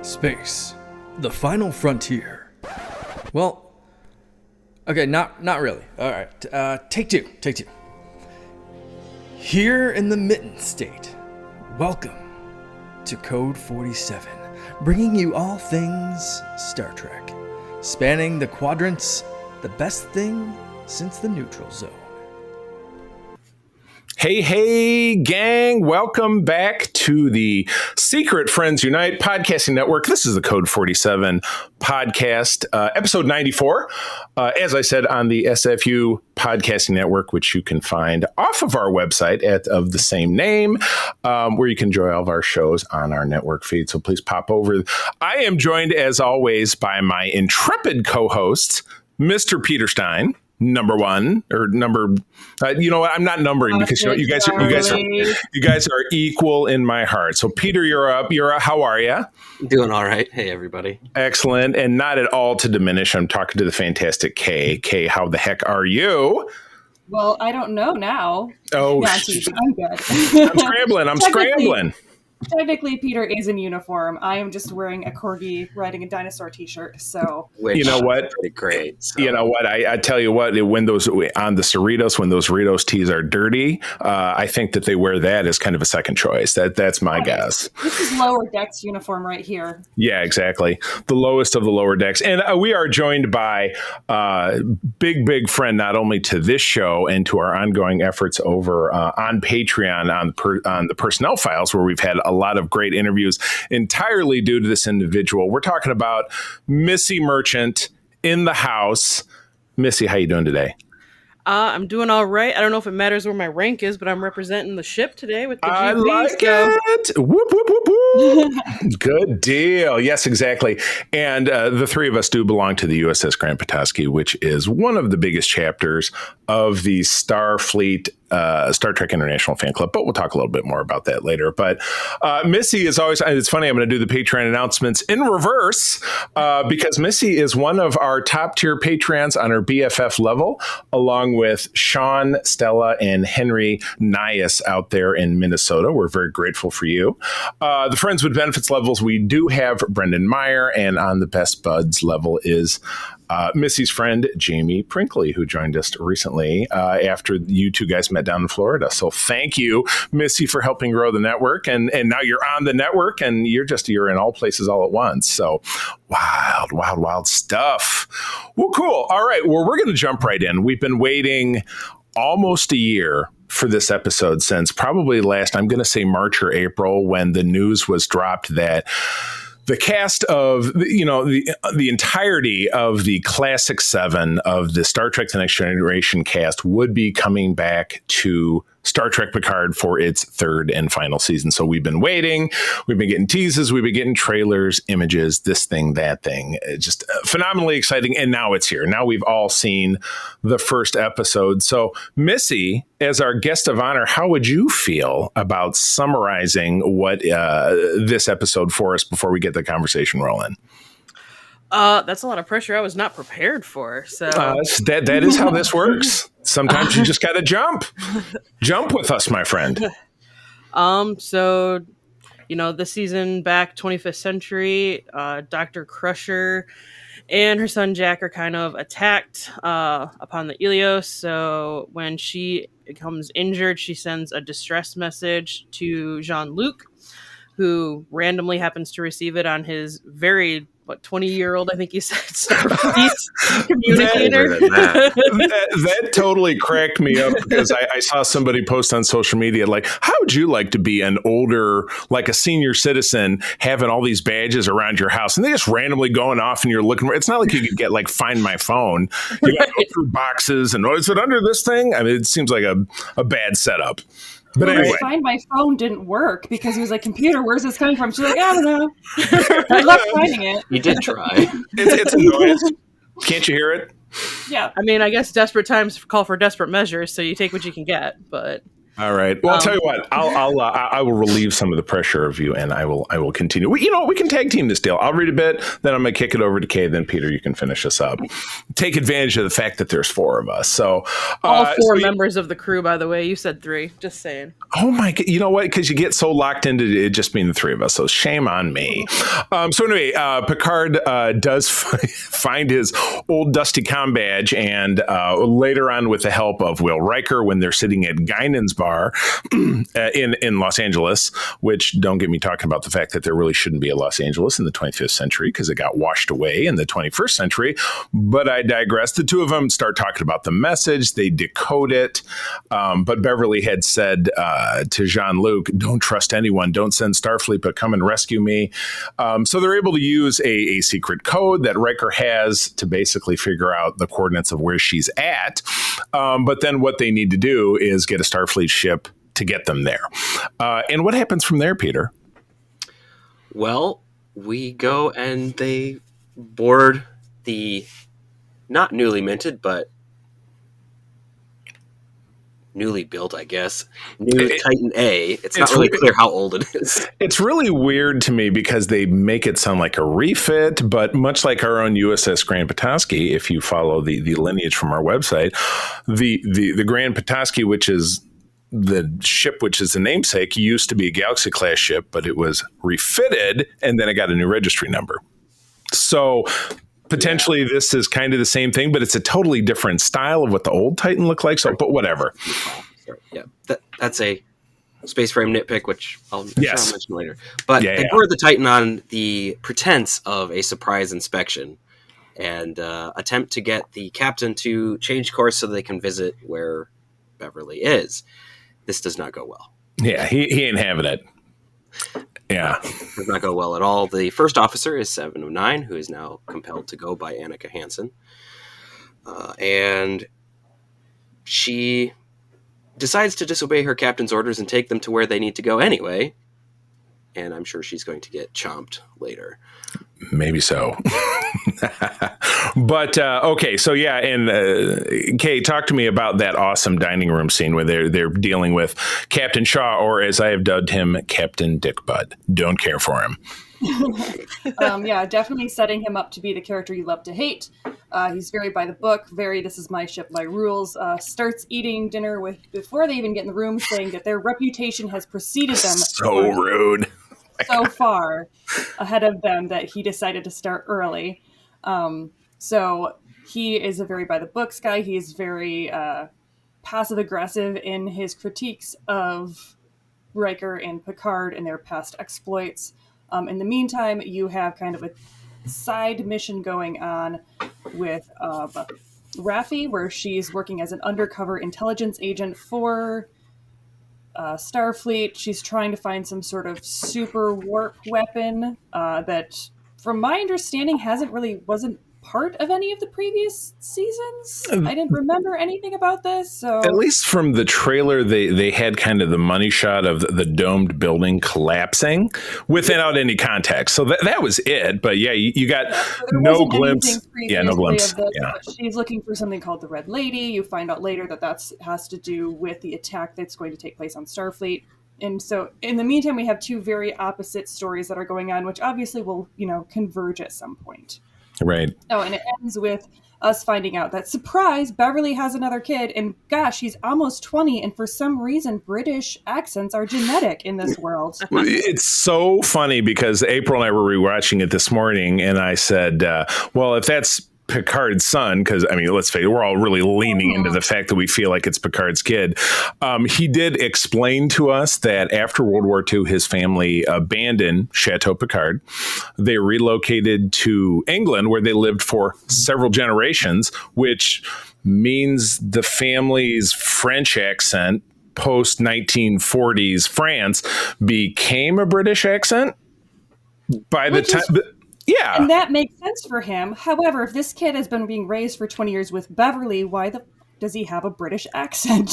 Space, the final frontier. Well, okay, not really. All right, take two. Here in the Mitten State, welcome to Code 47, bringing you all things Star Trek, spanning the quadrants, the best thing since the neutral zone. Hey, gang. Welcome back to the Secret Friends Unite podcasting network. This is the Code 47 podcast, episode 94. As I said, on the SFU podcasting network, which you can find off of our website of the same name, where you can enjoy all of our shows on our network feed. So please pop over. I am joined, as always, by my intrepid co-host, Mr. Peter Stein. Number one or number, you know what? I'm not numbering because you guys are equal in my heart. So Peter, you're up. How are you? Doing all right. Hey, everybody. Excellent. And not at all to diminish. I'm talking to the fantastic Kay. Kay, how the heck are you? Well, I don't know now. Oh, yeah, I'm good. I'm scrambling. Technically, Peter is in uniform. I am just wearing a corgi riding a dinosaur T-shirt. So you know what? Pretty great. So. You know what? I tell you what. When those on the Cerritos, when those Cerritos tees are dirty, I think that they wear that as kind of a second choice. That's my guess. This is Lower Decks uniform right here. Yeah, exactly. The lowest of the lower decks, and we are joined by big friend not only to this show and to our ongoing efforts over on Patreon on the Personnel Files, where we've had a lot of great interviews entirely due to this individual. We're talking about Missy Merchant in the house. Missy, how you doing today? I'm doing all right. I don't know if it matters where my rank is, but I'm representing the ship today with the GP. I like it. Whoop, whoop, whoop, whoop. Good deal. Yes, exactly. And the three of us do belong to the USS Grand Petoskey, which is one of the biggest chapters of the Starfleet Star Trek International Fan Club, but we'll talk a little bit more about that later. But Missy is always, it's funny, I'm going to do the Patreon announcements in reverse because Missy is one of our top tier Patreons on our BFF level, along with Sean, Stella, and Henry Nias out there in Minnesota. We're very grateful for you. The Friends with Benefits levels, we do have Brendan Meyer, and on the Best Buds level is Missy's friend, Jamie Prinkley, who joined us recently after you two guys met down in Florida. So thank you, Missy, for helping grow the network. And now you're on the network and you're in all places all at once. So wild stuff. Well, cool. All right. Well, we're going to jump right in. We've been waiting almost a year for this episode since probably last, I'm going to say March or April, when the news was dropped that the cast of, the entirety of the Classic 7 of the Star Trek The Next Generation cast would be coming back to Star Trek Picard for its third and final season. So we've been waiting. We've been getting teases. We've been getting trailers, images, this thing, that thing. It's just phenomenally exciting. And now it's here. Now we've all seen the first episode. So Missy, as our guest of honor, how would you feel about summarizing what this episode for us before we get the conversation rolling? That's a lot of pressure I was not prepared for. So that is how this works. Sometimes you just got to jump with us, my friend. So, this season back 25th century, Dr. Crusher and her son Jack are kind of attacked upon the Ilios. So when she becomes injured, she sends a distress message to Jean-Luc, who randomly happens to receive it on his very 20-year-old, I think you said, Starfleet communicator. That totally cracked me up because I saw somebody post on social media, like, how would you like to be an older, like a senior citizen, having all these badges around your house and they just randomly going off and you're looking for, it's not like you could get like Find My Phone. You got to go through boxes and, is it under this thing? I mean, it seems like a bad setup. But anyway. Find My Phone didn't work because he was like, computer, where's this coming from? She's like, I don't know. I love finding it. You did try. It's a noise. Can't you hear it? Yeah. I mean, I guess desperate times call for desperate measures, so you take what you can get, but... All right. Well, I'll tell you what. I will relieve some of the pressure of you, and I will continue. You know, we can tag team this deal. I'll read a bit, then I'm going to kick it over to Kay. Then Peter, you can finish us up. Take advantage of the fact that there's 4 of us. So all 4 members of the crew, by the way. You said 3. Just saying. Oh my God! You know what? Because you get so locked into it just being the 3 of us. So shame on me. So anyway, Picard does find his old dusty comm badge, and later on, with the help of Will Riker, when they're sitting at Guinan's bar in Los Angeles, which don't get me talking about the fact that there really shouldn't be a Los Angeles in the 25th century because it got washed away in the 21st century. But I digress. The 2 of them start talking about the message. They decode it. But Beverly had said to Jean-Luc, don't trust anyone. Don't send Starfleet, but come and rescue me. So they're able to use a secret code that Riker has to basically figure out the coordinates of where she's at. But then what they need to do is get a Starfleet ship to get them there. And what happens from there, Peter? Well, we go and they board the not newly minted, but newly built, I guess, new Titan A. It's not really clear how old it is. It's really weird to me because they make it sound like a refit, but much like our own USS Grand Petoskey, if you follow the lineage from our website, the Grand Petoskey, which is the ship, which is the namesake, used to be a Galaxy class ship, but it was refitted and then it got a new registry number. So potentially this is kind of the same thing, but it's a totally different style of what the old Titan looked like. So, but whatever. Yeah, that's a space frame nitpick, which I'll mention later. But they board the Titan on the pretense of a surprise inspection and attempt to get the captain to change course so they can visit where Beverly is. This does not go well. Yeah, he ain't having it. Yeah. Does not go well at all. The first officer is 709, who is now compelled to go by Annika Hansen. And she decides to disobey her captain's orders and take them to where they need to go anyway. And I'm sure she's going to get chomped later. Maybe so. But okay, so yeah, and Kay, talk to me about that awesome dining room scene where they're dealing with Captain Shaw, or as I have dubbed him, Captain Dick Butt. Don't care for him. Yeah, definitely setting him up to be the character you love to hate. He's very by the book, very this is my ship, my rules. Starts eating dinner before they even get in the room, saying that their reputation has preceded them. So rude. So far ahead of them that he decided to start early. So he is a very by the books guy. He is very passive aggressive in his critiques of Riker and Picard and their past exploits. In the meantime, you have kind of a side mission going on with Raffi, where she's working as an undercover intelligence agent for Starfleet. She's trying to find some sort of super warp weapon that, from my understanding, wasn't part of any of the previous seasons. I didn't remember anything about this. So at least from the trailer, they had kind of the money shot of the domed building collapsing without any context. So that was it. But yeah, you got no glimpse. Yeah, no glimpse. Yeah. She's looking for something called the Red Lady. You find out later that has to do with the attack that's going to take place on Starfleet. And so in the meantime, we have 2 very opposite stories that are going on, which obviously will, converge at some point. Right. Oh, and it ends with us finding out that, surprise, Beverly has another kid, and gosh, he's almost 20, and for some reason, British accents are genetic in this world. It's so funny because April and I were rewatching it this morning, and I said, well, if that's Picard's son, because let's face it, we're all really leaning into the fact that we feel like it's Picard's kid. He did explain to us that after World War II, his family abandoned Chateau Picard. They relocated to England, where they lived for several generations, which means the family's French accent post 1940s France became a British accent by the time. Yeah. And that makes sense for him. However, if this kid has been being raised for 20 years with Beverly, why the does he have a British accent?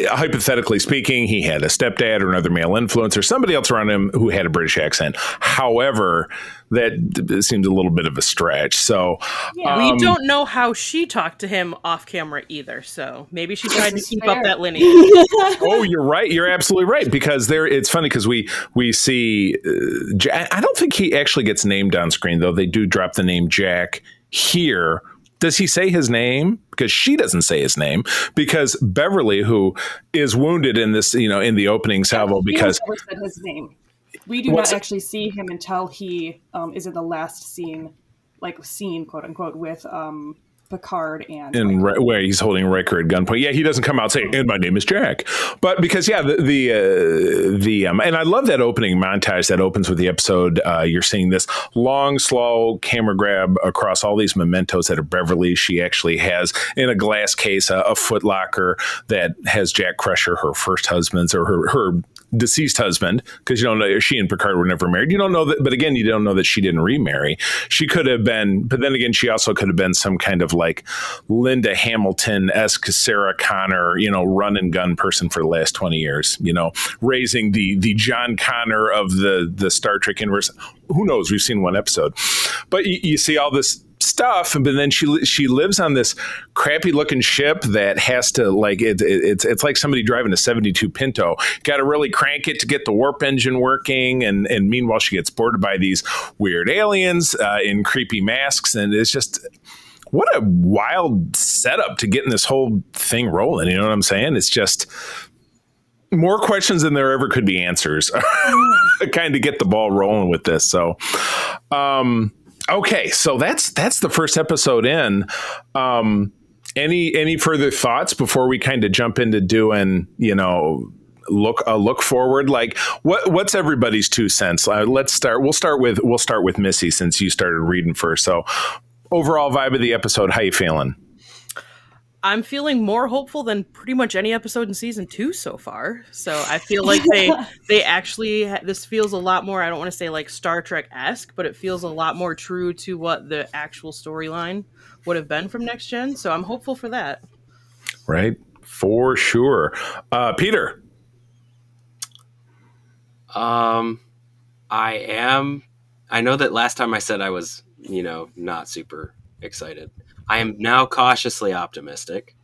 Hypothetically speaking, he had a stepdad or another male influence or somebody else around him who had a British accent. However, that seems a little bit of a stretch. So we don't know how she talked to him off camera either. So maybe she tried to keep up that lineage. Oh, you're right. You're absolutely right. Because it's funny because we see, I don't think he actually gets named on screen, though. They do drop the name Jack here. Does he say his name? Because she doesn't say his name. Because Beverly, who is wounded in this, in the opening salvo, because never said his name. We do not actually see him until he is in the last scene, quote unquote, with Picard and where he's holding Riker at gunpoint. Yeah, he doesn't come out saying, "And my name is Jack," but because and I love that opening montage that opens with the episode. You're seeing this long, slow camera grab across all these mementos that are Beverly. She actually has in a glass case a footlocker that has Jack Crusher, her first husband's or her deceased husband, because you don't know, she and Picard were never married. You don't know that, but again, you don't know that she didn't remarry. She could have been, but then again, she also could have been some kind of like Linda Hamilton-esque Sarah Connor, run and gun person for the last 20 years, raising the John Connor of the Star Trek universe. Who knows? We've seen one episode, but you see all this stuff, but then she lives on this crappy looking ship that has to it's like somebody driving a 72 Pinto. Got to really crank it to get the warp engine working, and meanwhile she gets boarded by these weird aliens in creepy masks, and it's just what a wild setup to getting this whole thing rolling. You know what I'm saying? It's just more questions than there ever could be answers. Kind of get the ball rolling with this. So, okay, so that's the first episode in. Any further thoughts before we kind of jump into doing, look forward? Like what's everybody's 2 cents? We'll start with Missy, since you started reading first. So overall vibe of the episode, how you feeling? I'm feeling more hopeful than pretty much any episode in season 2 so far. So I feel like they actually, this feels a lot more, I don't want to say like Star Trek-esque, but it feels a lot more true to what the actual storyline would have been from Next Gen. So I'm hopeful for that. Right. For sure. Peter. I know that last time I said I was, not super excited. I am now cautiously optimistic.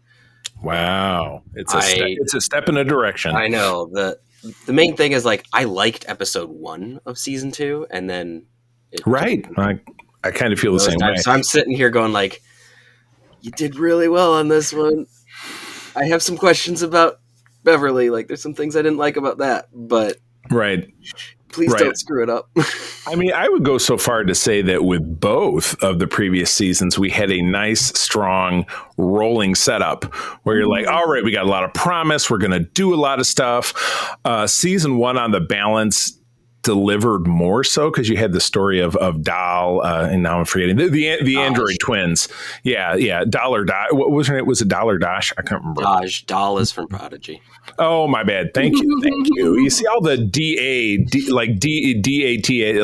Wow. It's a step in a direction. I know. The main thing is I liked episode 1 of season 2, and then right. I kind of feel the same way. So I'm sitting here going you did really well on this one. I have some questions about Beverly. There's some things I didn't like about that, but right. Please don't screw it up. I mean, I would go so far to say that with both of the previous seasons, we had a nice, strong, rolling setup where you're like, all right, we got a lot of promise. We're going to do a lot of stuff. Season 1 on the balance delivered more so because you had the story of Dal, and now I'm forgetting the android twins. Yeah. Dollar Dash. What was her name? Was it Dollar Dash? I can't remember. Dal is from Prodigy. Oh, my bad. Thank you. You see all the DATA,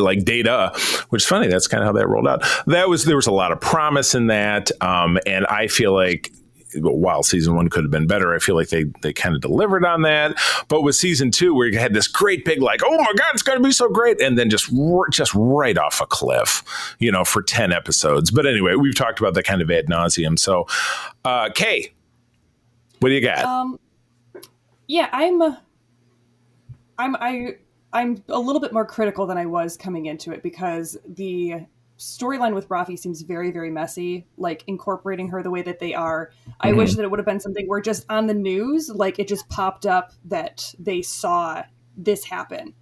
like data, which is funny. That's kind of how that rolled out. There was a lot of promise in that. And I feel like while season 1 could have been better, I feel like they kind of delivered on that. But with season 2, where you had this great big oh my God, it's going to be so great. And then just right off a cliff, for 10 episodes. But anyway, we've talked about that kind of ad nauseum. So, Kay, what do you got? Yeah, I'm a little bit more critical than I was coming into it, because the storyline with Rafi seems very, very messy, incorporating her the way that they are. I wish that it would have been something where just on the news, it just popped up that they saw this happen,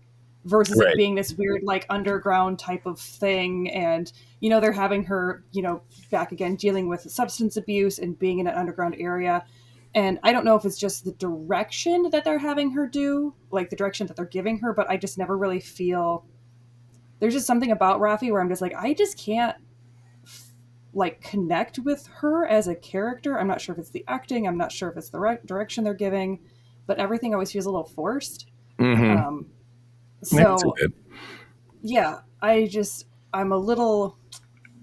versus it being this weird, underground type of thing. And, they're having her, back again, dealing with substance abuse and being in an underground area. And I don't know if it's just the direction that they're having her do, the direction that they're giving her, but I just never really feel... There's just something about Rafi where I'm just I just can't connect with her as a character. I'm not sure if it's the acting. I'm not sure if it's the right direction they're giving, but everything always feels a little forced. So yeah, I'm a little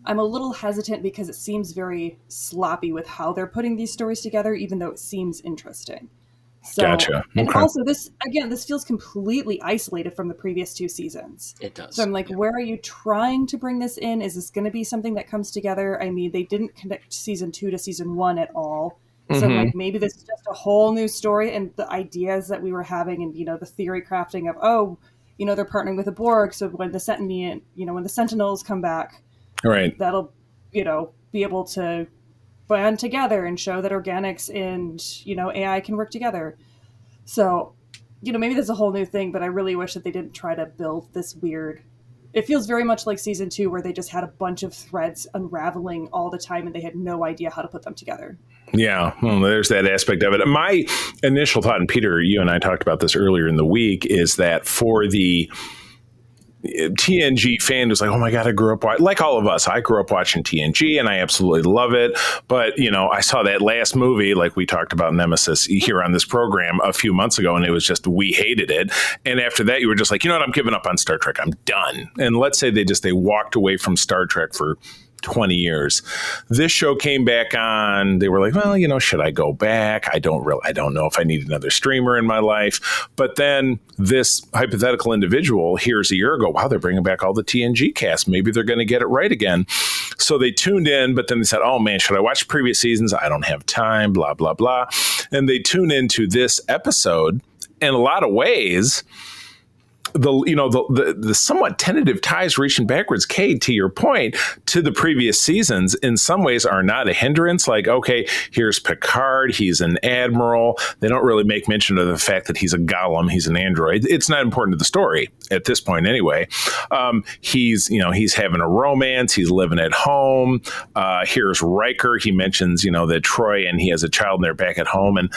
I'm a little hesitant because it seems very sloppy with how they're putting these stories together, even though it seems interesting. So, Gotcha. and Okay. also this feels completely isolated from the previous 2 seasons. It does. So I'm like, where are you trying to bring this in? Is this going to be something that comes together? I mean, they didn't connect season 2 to season 1 at all. So I'm like, maybe this is just a whole new story, and the ideas that we were having, and the theory crafting of they're partnering with the Borg, so when when the Sentinels come back, Right. that'll be able to band together and show that organics and AI can work together. So maybe there's a whole new thing, but I really wish that they didn't try to build this weird. It feels very much like season 2, where they just had a bunch of threads unraveling all the time and they had no idea how to put them together. Yeah, well, there's that aspect of it. My initial thought, and Peter, you and I talked about this earlier in the week, is that for the TNG fan who's like, oh my God, I grew up like all of us. I grew up watching TNG and I absolutely love it. But, I saw that last movie, like we talked about Nemesis here on this program a few months ago, and it was just, we hated it. And after that, you were just like, I'm giving up on Star Trek. I'm done. And let's say they walked away from Star Trek for 20 years. This show came back on. They were like, well, should I go back? I don't know if I need another streamer in my life. But then this hypothetical individual hears a year ago, wow, they're bringing back all the TNG cast. Maybe they're going to get it right again. So they tuned in, but then they said, oh man, should I watch previous seasons? I don't have time, blah, blah, blah. And they tune into this episode. In a lot of ways, the somewhat tentative ties reaching backwards, Kate, to your point, to the previous seasons in some ways are not a hindrance. Like, okay, here's Picard. He's an admiral. They don't really make mention of the fact that he's a golem. He's an android. It's not important to the story at this point anyway. He's having a romance. He's living at home. Here's Riker. He mentions, that Troy and he has a child and they're back at home. And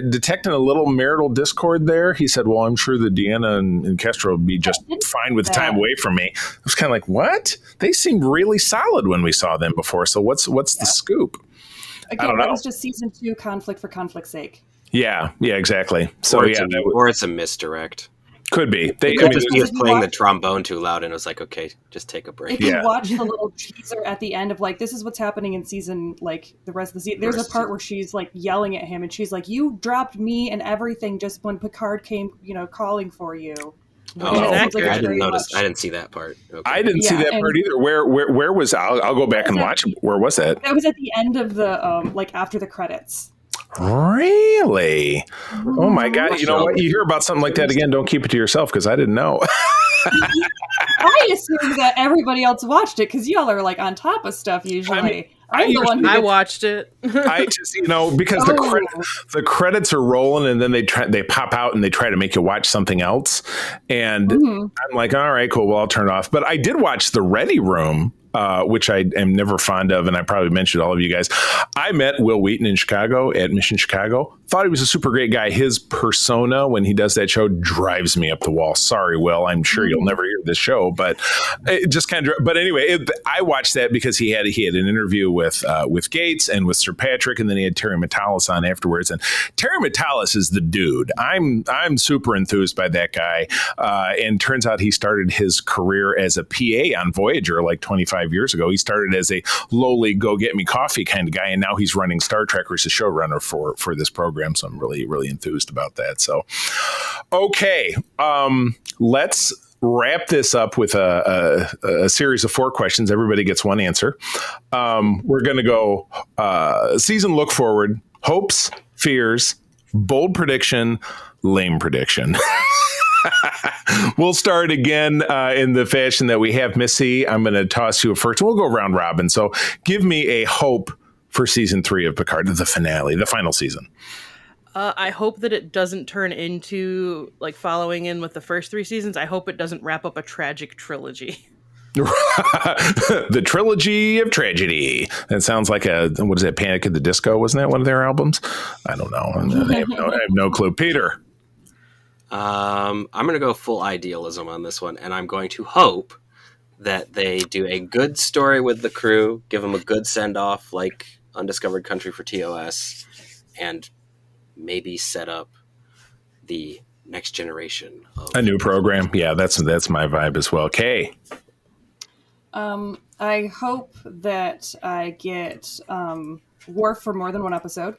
detecting a little marital discord there, he said, well, I'm sure that Deanna and Kestra would be just fine with time away from me. I was kind of like, what? They seemed really solid when we saw them before. So what's the scoop? Again, I don't know. That was just season 2 conflict for conflict's sake. Yeah, exactly. So or it's a misdirect. Could be. They could just be playing the trombone too loud, and it was like, okay, just take a break. If you watch the little teaser at the end of this is what's happening in season, the rest of the season. There's a part where she's yelling at him, and she's like, "You dropped me and everything just when Picard came, calling for you." Oh, I didn't notice. I didn't see that part. Okay. I didn't see that part either. Where was? I'll go back and watch it. Where was that? That was at the end of the after the credits. Really? Oh my God! You know what? You hear about something like that again, don't keep it to yourself, because I didn't know. I assumed that everybody else watched it because y'all are on top of stuff usually. I watched it. I just because the credits are rolling and then they pop out and they try to make you watch something else, and I'm like, all right, cool. Well, I'll turn it off. But I did watch The Ready Room, which I am never fond of, and I probably mentioned to all of you guys. I met Will Wheaton in Chicago at Mission Chicago. Thought he was a super great guy. His persona when he does that show drives me up the wall. Sorry, Will. I'm sure you'll never hear this show, but it just kind of. But anyway, I watched that because he had an interview with Gates and with Sir Patrick, and then he had Terry Matalas on afterwards. And Terry Matalas is the dude. I'm super enthused by that guy. And turns out he started his career as a PA on Voyager 25 years ago. He started as a lowly go get me coffee kind of guy, and now he's running Star Trek as a showrunner for this program. So I'm really, really enthused about that. So, okay, let's wrap this up with a series of 4 questions. Everybody gets one answer. We're going to go season look forward, hopes, fears, bold prediction, lame prediction. We'll start again in the fashion that we have. Missy, I'm going to toss you first. We'll go round robin. So give me a hope for season 3 of Picard, the finale, the final season. I hope that it doesn't turn into following in with the first 3 seasons. I hope it doesn't wrap up a tragic trilogy. The trilogy of tragedy. That sounds like what is that? Panic at the Disco? Wasn't that one of their albums? I don't know. I have no clue. Peter. I'm going to go full idealism on this one, and I'm going to hope that they do a good story with the crew, give them a good send-off like Undiscovered Country for TOS, and maybe set up the next generation of a new program. Yeah, that's my vibe as well. Kay. I hope that I get Worf for more than one episode.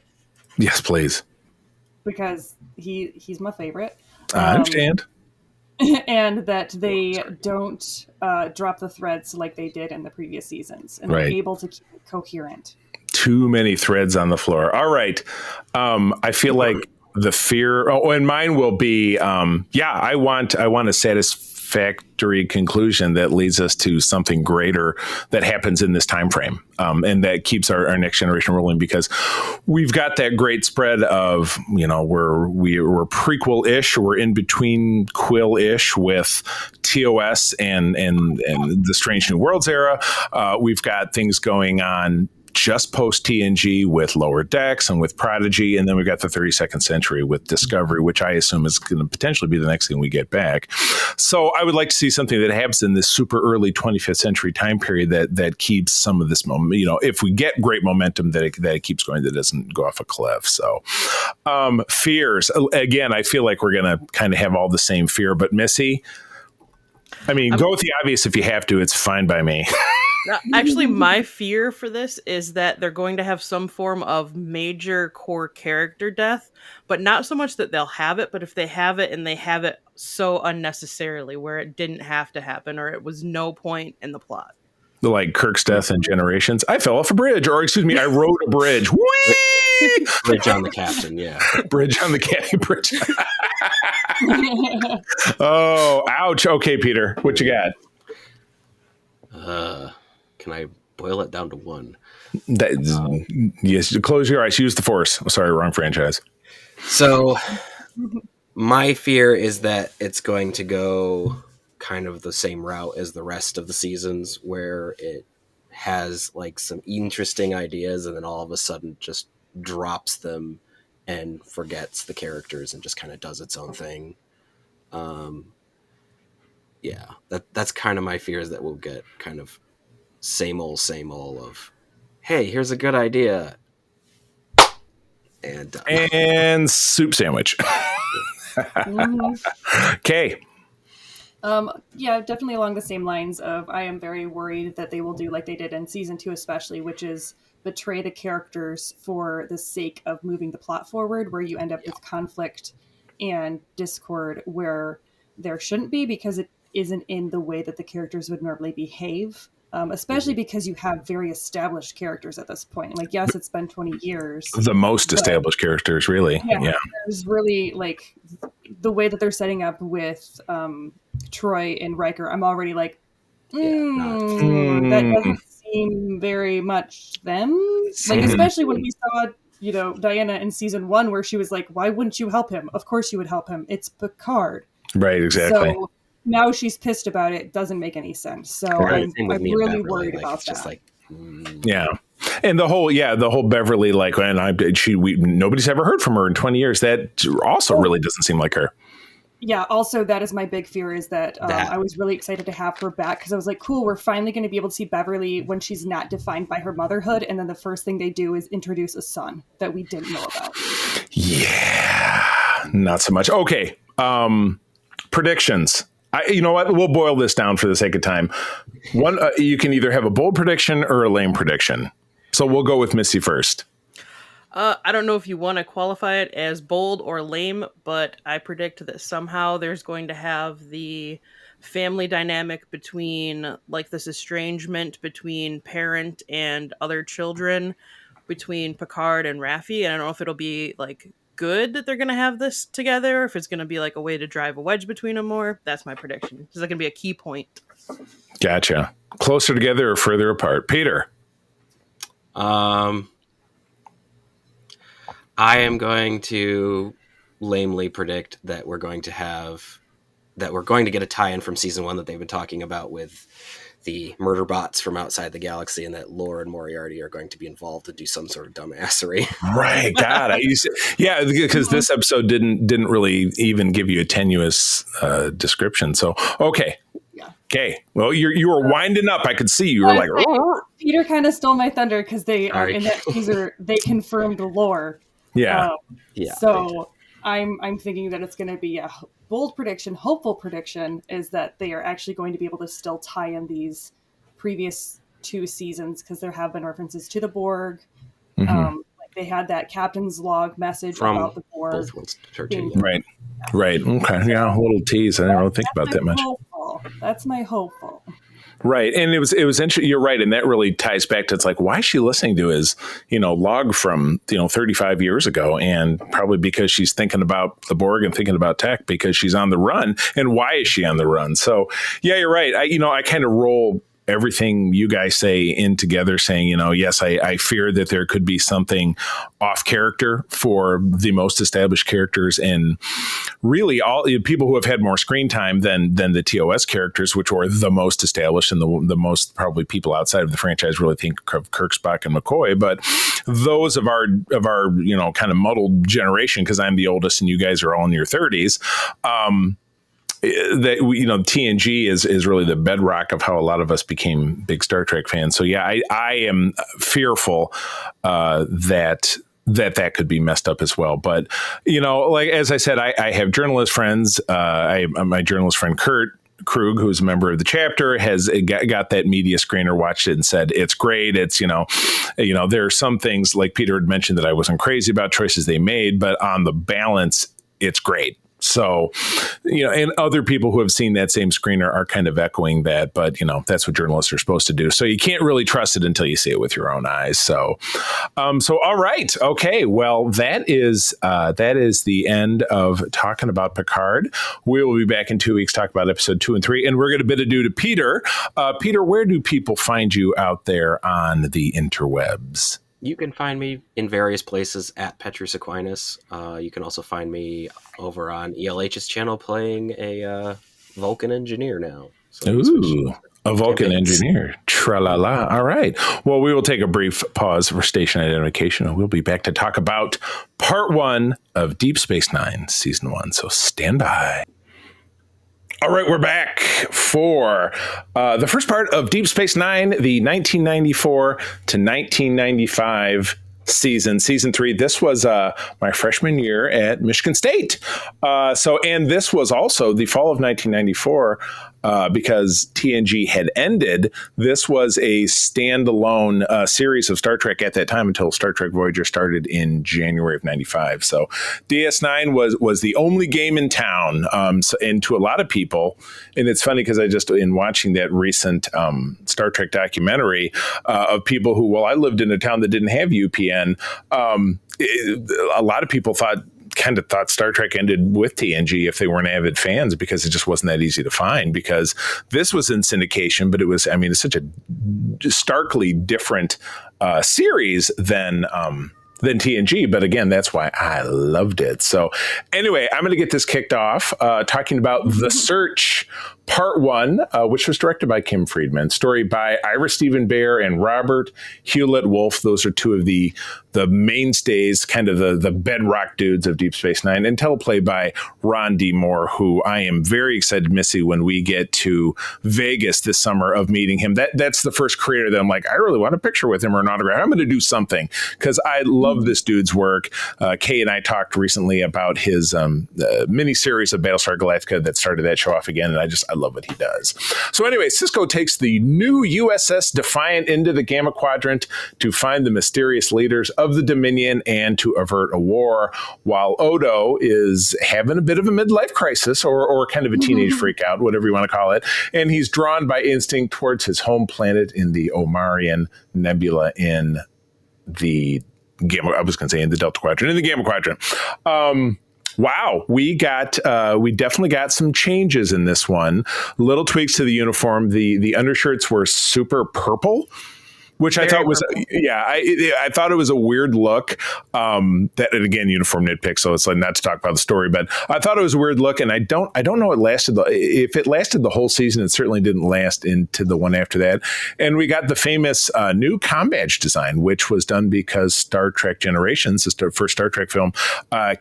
Yes, please. Because he's my favorite. I understand. And that they don't drop the threads like they did in the previous seasons, and they're able to keep it coherent. Too many threads on the floor. All right. I feel like the fear. Oh, and mine will be. I want a satisfactory conclusion that leads us to something greater that happens in this time frame, and that keeps our next generation rolling, because we've got that great spread of, we're prequel-ish, we're in between Quill-ish with TOS and the Strange New Worlds era. We've got things going on just post TNG with Lower Decks and with Prodigy, and then we've got the 32nd Century with Discovery, which I assume is going to potentially be the next thing we get back. So I would like to see something that happens in this super early 25th century time period that keeps some of this moment. If we get great momentum, that it keeps going, that doesn't go off a cliff. So fears, again, I feel like we're going to kind of have all the same fear, but Missy, go with the obvious if you have to. It's fine by me. Actually, my fear for this is that they're going to have some form of major core character death, but not so much that they'll have it, but if they have it and they have it so unnecessarily where it didn't have to happen or it was no point in the plot. Like Kirk's death in Generations. I fell off a bridge, or excuse me, I rode a bridge. Whee! Bridge on the captain, yeah. Bridge on the captain. Bridge. Oh, ouch. Okay, Peter, what you got? Can I boil it down to one? Yes, close your eyes. Use the Force. Sorry, wrong franchise. So my fear is that it's going to go kind of the same route as the rest of the seasons, where it has like some interesting ideas and then all of a sudden just drops them and forgets the characters and just kind of does its own thing. That's kind of my fear, is that we'll get kind of same old of, hey, here's a good idea, and soup sandwich. Okay. Yeah, definitely along the same lines of, I am very worried that they will do like they did in season 2 especially, which is betray the characters for the sake of moving the plot forward, where you end up with conflict and discord where there shouldn't be, because it isn't in the way that the characters would normally behave. Especially because you have very established characters at this point. Like, yes, it's been 20 years. The most established characters, really. Yeah. There's really, like, the way that they're setting up with Troy and Riker, I'm already like, that doesn't seem very much them. Like, especially when we saw, Diana in season 1, where she was like, why wouldn't you help him? Of course you would help him. It's Picard. Right, exactly. So, now she's pissed about it. Doesn't make any sense. So I'm really worried about that. Just like, yeah. And the whole Beverly, like, and nobody's ever heard from her in 20 years. That also really doesn't seem like her. Yeah. Also, that is my big fear, is that I was really excited to have her back, because I was like, cool, we're finally going to be able to see Beverly when she's not defined by her motherhood. And then the first thing they do is introduce a son that we didn't know about. Yeah. Not so much. Okay. Predictions. You know what? We'll boil this down for the sake of time. One, you can either have a bold prediction or a lame prediction. So we'll go with Missy first. I don't know if you want to qualify it as bold or lame, but I predict that somehow there's going to have the family dynamic between, like, this estrangement between parent and other children, between Picard and Raffi. And I don't know if it'll be, like, good that they're going to have this together, or if it's going to be like a way to drive a wedge between them more. That's my prediction. Is that going to be a key point? Gotcha. Closer together or further apart? Peter? I am going to lamely predict that we're going to get a tie-in from season 1 that they've been talking about with the murder bots from outside the galaxy, and that Lore and Moriarty are going to be involved to do some sort of dumbassery. Right. God. Because this episode didn't really even give you a tenuous description. So, okay. Yeah. Okay. Well, you were winding up. I could see you were like, Peter kind of stole my thunder, because they in that teaser they confirmed the Lore. Yeah. So I'm thinking that it's going to be a bold prediction. Hopeful prediction is that they are actually going to be able to still tie in these previous 2 seasons, because there have been references to the Borg. Mm-hmm. Like they had that captain's log message From about the Borg. Right. Right. Okay. Yeah. A little tease. I didn't really think about that much. That's my hopeful. Right. And it was interesting. You're right. And that really ties back to, it's like, why is she listening to his, log from, 35 years ago? And probably because she's thinking about the Borg and thinking about tech, because she's on the run. And why is she on the run? So, yeah, you're right. I kind of roll everything you guys say in together, saying, yes, I fear that there could be something off character for the most established characters, and really all people who have had more screen time than the TOS characters, which were the most established and the most probably people outside of the franchise really think of Kirk, Spock, and McCoy. But those of our kind of muddled generation, because I'm the oldest and you guys are all in your 30s, that TNG is really the bedrock of how a lot of us became big Star Trek fans. So yeah, I am fearful that could be messed up as well. But like as I said, I have journalist friends. My journalist friend Kurt Krug, who's a member of the chapter, has got that media screener, watched it, and said it's great. It's there are some things, like Peter had mentioned, that I wasn't crazy about choices they made, but on the balance, it's great. So, and other people who have seen that same screener are kind of echoing that, but that's what journalists are supposed to do. So you can't really trust it until you see it with your own eyes. So, all right. Okay. Well, that is the end of talking about Picard. We will be back in 2 weeks, talk about episode 2 and 3, and we're going to bid adieu to Peter. Peter, where do people find you out there on the interwebs? You can find me in various places at Petrus Aquinas. You can also find me over on ELH's channel playing a Vulcan engineer now. So ooh, a Vulcan engineer. Tra-la-la. All right. Well, we will take a brief pause for station identification, and we'll be back to talk about part 1 of Deep Space Nine, season 1. So stand by. All right, we're back for the first part of Deep Space Nine, the 1994 to 1995 season 3. This was my freshman year at Michigan State. And this was also the fall of 1994. Because TNG had ended, this was a standalone series of Star Trek at that time until Star Trek Voyager started in January of 95. So DS9 was the only game in town. And to a lot of people, and it's funny because I just, in watching that recent Star Trek documentary of people who, I lived in a town that didn't have UPN, a lot of people thought Star Trek ended with TNG if they weren't avid fans, because it just wasn't that easy to find, because this was in syndication, but it's such a starkly different series than TNG. But again, that's why I loved it. So anyway, I'm going to get this kicked off talking about The Search Part 1, which was directed by Kim Friedman, story by Ira Stephen Bear and Robert Hewlett-Wolf. Those are two of the mainstays, kind of the bedrock dudes of Deep Space Nine, and teleplay by Ron D. Moore, who I am very excited, Missy, when we get to Vegas this summer, of meeting him. That's the first creator that I'm like, I really want a picture with him or an autograph. I'm going to do something, because I love this dude's work. Kay and I talked recently about his mini-series of Battlestar Galactica that started that show off again, and I love what he does. So anyway, Sisko takes the new USS Defiant into the Gamma Quadrant to find the mysterious leaders of the Dominion and to avert a war, while Odo is having a bit of a midlife crisis, or kind of a teenage freak out, whatever you want to call it. And he's drawn by instinct towards his home planet in the Omarion Nebula in the Delta Quadrant, in the Gamma Quadrant. Wow, we definitely got some changes in this one. Little tweaks to the uniform. The undershirts were super purple, which I thought was, I thought it was a weird look. That, and again, uniform nitpick, so it's like not to talk about the story, but I thought it was a weird look, and I don't know if it lasted the whole season. It certainly didn't last into the one after that. And we got the famous new comm badge design, which was done because Star Trek Generations, the first Star Trek film,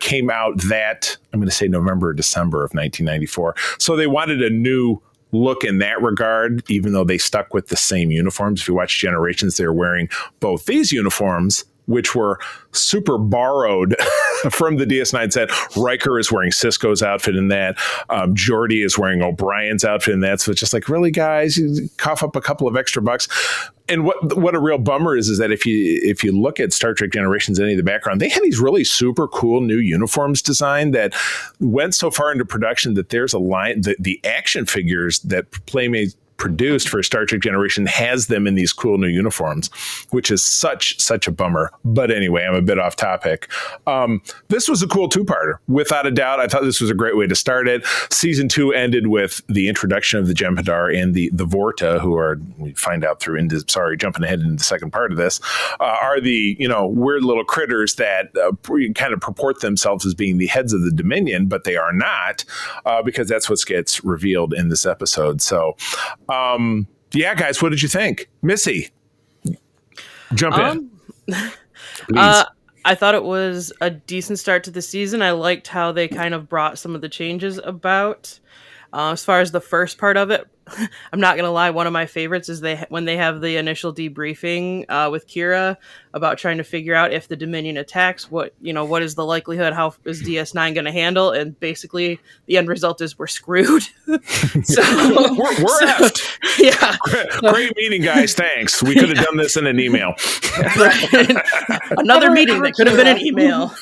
came out that, I'm going to say November or December of 1994. So they wanted a new look in that regard, even though they stuck with the same uniforms. If you watch Generations, they're wearing both these uniforms which were super borrowed from the DS9 set. Riker is wearing Sisko's outfit in that. Geordi is wearing O'Brien's outfit in that. So it's just like, really, guys, you cough up a couple of extra bucks. And what a real bummer is that if you look at Star Trek Generations, any of the background, they had these really super cool new uniforms designed that went so far into production that there's a line, the action figures that Playmate produced for Star Trek Generation has them in these cool new uniforms, which is such a bummer. But anyway, I'm a bit off topic. This was a cool two-parter. Without a doubt, I thought this was a great way to start it. Season 2 ended with the introduction of the Jem'Hadar and the Vorta, who are, we find out through jumping ahead into the second part of this, are the, weird little critters that kind of purport themselves as being the heads of the Dominion, but they are not, because that's what gets revealed in this episode. So, yeah, guys, what did you think? Missy, jump in. I thought it was a decent start to the season. I liked how they kind of brought some of the changes about. As far as the first part of it, I'm not going to lie, one of my favorites is when they have the initial debriefing with Kira about trying to figure out if the Dominion attacks, what is the likelihood, how is DS9 going to handle, and basically the end result is we're screwed. We're effed. Yeah. Great meeting, guys. Thanks. We could have done this in an email. Another meeting that could have been an email.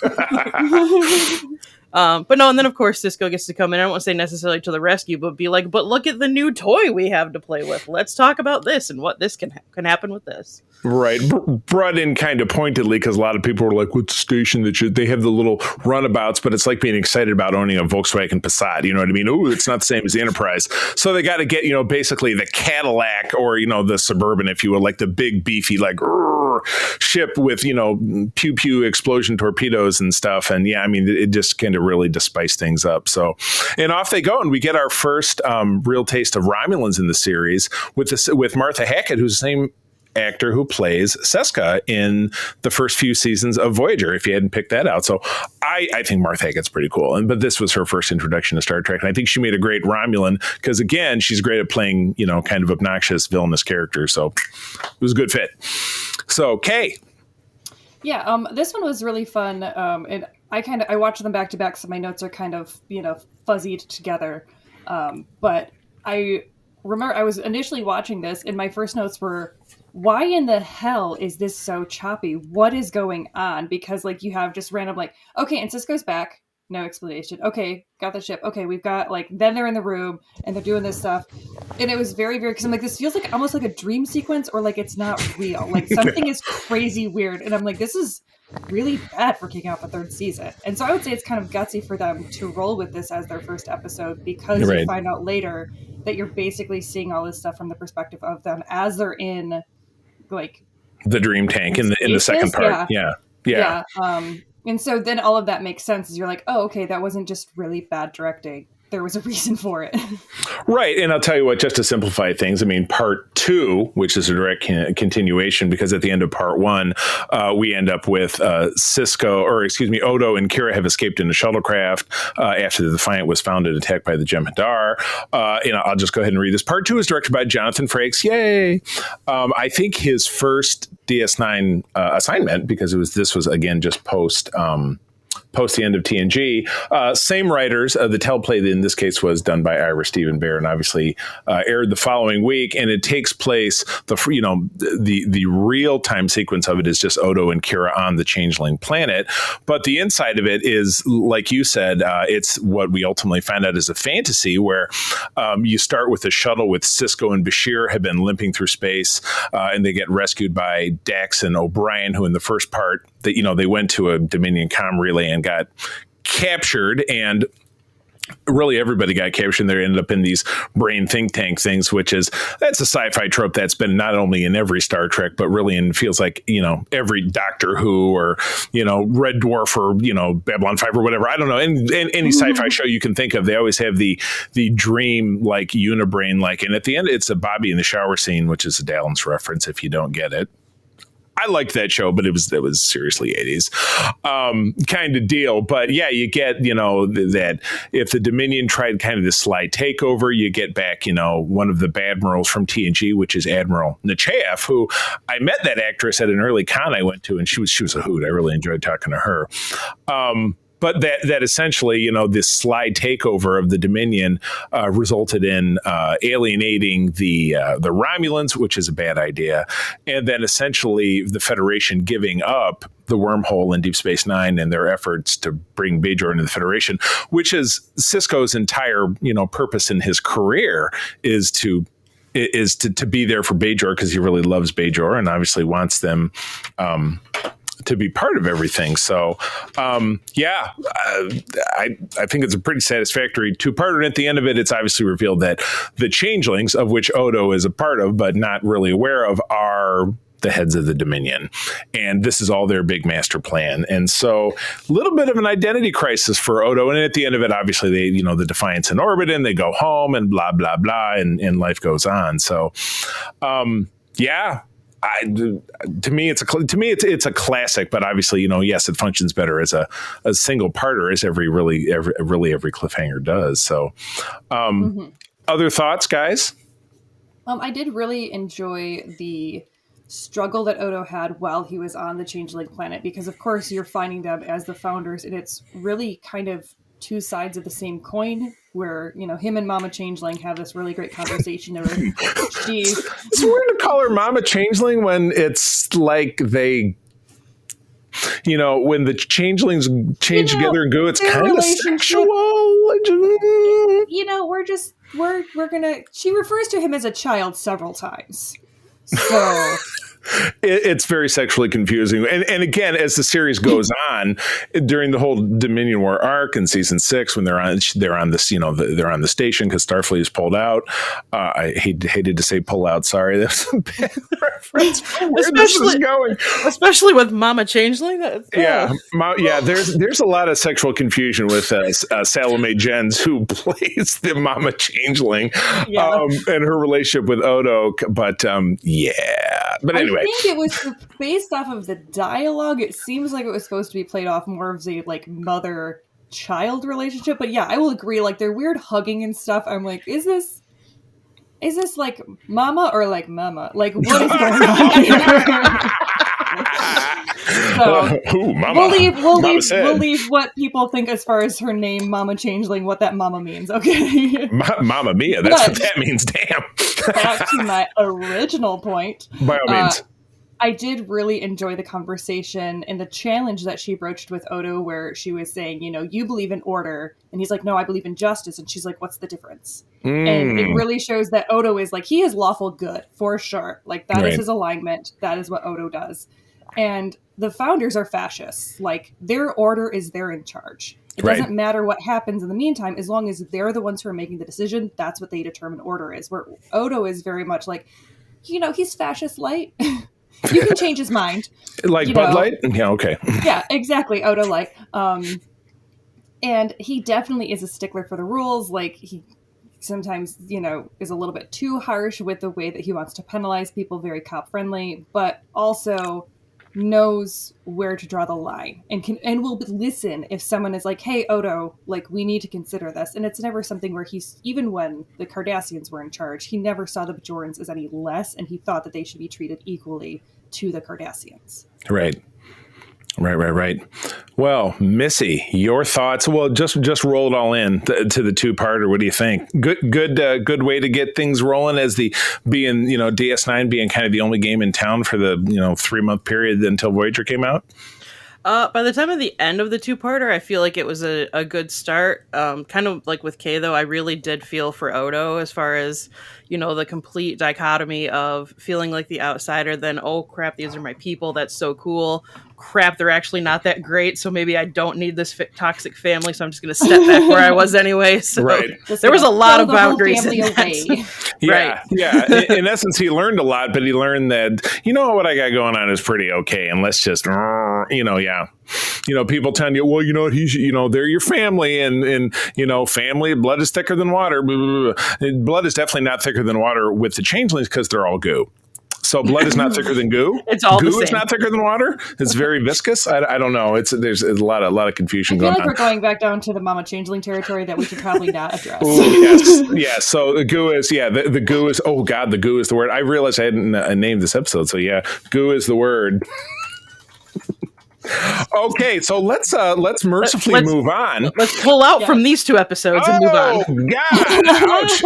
But no, and then of course Sisko gets to come in. I don't want to say necessarily to the rescue, but be like, but look at the new toy we have to play with. Let's talk about this and what this can happen with this. Right. Brought in kind of pointedly because a lot of people were like, what's the station that they have the little runabouts, but it's like being excited about owning a Volkswagen Passat. You know what I mean? Ooh, it's not the same as the Enterprise. So they got to get, basically the Cadillac or, the Suburban, if you will, like the big beefy, like ship with, pew pew explosion torpedoes and stuff. And yeah, I mean, it just kind of really to spice things up. So, and off they go. And we get our first real taste of Romulans in the series with Martha Hackett, who's the same actor who plays Seska in the first few seasons of Voyager, if you hadn't picked that out. So I think Martha Hackett's pretty cool. But this was her first introduction to Star Trek. And I think she made a great Romulan because, again, she's great at playing, kind of obnoxious, villainous characters. So it was a good fit. So, Kay. Yeah, this one was really fun. And I watched them back to back, so my notes are kind of, fuzzied together. But I remember I was initially watching this and my first notes were, why in the hell is this so choppy? What is going on? Because you have just random okay, and Sisko's back. No explanation. Okay, got the ship. Okay, we've got then they're in the room and they're doing this stuff. And it was very, very, because I'm this feels almost like a dream sequence or it's not real. Something is crazy weird. And I'm this is really bad for kicking off a third season. And so I would say it's kind of gutsy for them to roll with this as their first episode because you find out later that you're basically seeing all this stuff from the perspective of them as they're in the dream tank in the second part. Yeah. And so then all of that makes sense as you're oh, okay, that wasn't just really bad directing. There was a reason for it. Right. And I'll tell you what, just to simplify things, I mean, part 2, which is a direct continuation, because at the end of part 1, we end up with Odo and Kira have escaped in a shuttlecraft after the Defiant was found and attacked by the Jem'Hadar. I'll just go ahead and read this. Part 2 is directed by Jonathan Frakes. Yay. I think his first DS9 assignment, because this was again just post the end of TNG. Same writers. The teleplay in this case was done by Ira Stephen Bear and obviously aired the following week. And it takes place, the real time sequence of it is just Odo and Kira on the Changeling planet. But the inside of it is, like you said, it's what we ultimately find out is a fantasy where you start with a shuttle with Sisko and Bashir have been limping through space and they get rescued by Dax and O'Brien, who in the first part, they went to a Dominion comm relay and got captured, and really everybody got captured. They ended up in these brain think tank things, that's a sci-fi trope that's been not only in every Star Trek, but really feels like, every Doctor Who or, Red Dwarf or, Babylon 5 or whatever. I don't know. And any sci-fi show you can think of, they always have the dream, unibrain, and at the end, it's a Bobby in the shower scene, which is a Dallin's reference if you don't get it. I liked that show, but it was seriously 80s kind of deal. But yeah, you get, that if the Dominion tried kind of this sly takeover, you get back, one of the badmirals from TNG, which is Admiral Nechayev, who I met that actress at an early con I went to, and she was a hoot. I really enjoyed talking to her. But that essentially, this sly takeover of the Dominion resulted in alienating the Romulans, which is a bad idea, and then essentially the Federation giving up the wormhole in Deep Space Nine and their efforts to bring Bajor into the Federation, which is Sisko's entire purpose in his career is to be there for Bajor, because he really loves Bajor and obviously wants them to be part of everything. So, I think it's a pretty satisfactory two-parter. And at the end of it, it's obviously revealed that the changelings, of which Odo is a part of, but not really aware of, are the heads of the Dominion. And this is all their big master plan. And so a little bit of an identity crisis for Odo. And at the end of it, obviously, they, the Defiant's in orbit and they go home and blah, blah, blah, and life goes on. So, to me, it's a classic, but obviously, yes, it functions better as a single parter, as every cliffhanger does. So, other thoughts, guys? I did really enjoy the struggle that Odo had while he was on the Changeling planet, because of course you're finding them as the founders, and it's really kind of two sides of the same coin, where him and Mama Changeling have this really great conversation where it's weird to call her Mama Changeling when it's like they when the changelings change together and go, it's kind of sexual. We're gonna, she refers to him as a child several times, so it's very sexually confusing. And again, as the series goes on, during the whole Dominion War arc in season 6, when they're on this, they're on the station because Starfleet is pulled out. I hated to say pull out. Sorry, that's a bad reference. Where this is going, especially with Mama Changeling. There's a lot of sexual confusion with Salome Jens, who plays the Mama Changeling, and her relationship with Odo. But but anyway. I think it was based off of the dialogue. It seems like it was supposed to be played off more of the mother-child relationship. But yeah, I will agree. Like, their weird hugging and stuff. I'm like, is this like mama or like mama? Like, what is going on here? So Mama. We'll leave what people think as far as her name, Mama Changeling, what that mama means. Okay. Mama Mia. That's what that means. Damn. Back to my original point. By all means. I did really enjoy the conversation and the challenge that she broached with Odo, where she was saying, you believe in order. And he's like, no, I believe in justice. And she's like, what's the difference? And it really shows that Odo is like, he is lawful good for sure. Like, that is his alignment. That is what Odo does. And the founders are fascists. Like, their order is they're in charge. It doesn't matter what happens in the meantime, as long as they're the ones who are making the decision. That's what they determine order is. Where Odo is very much like, he's fascist light. You can change his mind. Like Bud Light? Yeah, okay. Yeah, exactly. Odo Light. And he definitely is a stickler for the rules. Like, he sometimes, is a little bit too harsh with the way that he wants to penalize people, very cop friendly, but also knows where to draw the line and will listen if someone is like, hey, Odo, like, we need to consider this. And it's never something where even when the Cardassians were in charge, he never saw the Bajorans as any less, and he thought that they should be treated equally to the Cardassians. Right. Well, Missy, your thoughts? Well, just roll it all in to the two-parter. What do you think? Good way to get things rolling, as being DS9 being kind of the only game in town for the 3-month period until Voyager came out. By the time of the end of the two-parter, I feel like it was a good start. Kind of like with Kay, though, I really did feel for Odo as far as, the complete dichotomy of feeling like the outsider, then, oh, crap, these are my people, that's so cool. Crap, they're actually not that great, so maybe I don't need this toxic family, so I'm just going to step back where I was anyway. So there was a lot of boundaries in that. Yeah. In essence, he learned a lot, but he learned that, what I got going on is pretty okay, and let's just, people telling you, well, they're your family, and family, blood is thicker than water. Blood is definitely not thicker than water with the changelings because they're all goo. So blood is not thicker than goo. It's all goo the same. is not thicker than water. It's very viscous. I don't know. There's a lot of confusion I feel going like on. we're going back down to the Mama Changeling territory that we should probably not address. Ooh, yes. So the goo is the goo is the goo is the word. I realized I hadn't named this episode. So goo is the word. Okay, so let's mercifully move on. Let's pull out from these 2 episodes and move on. God! Ouch!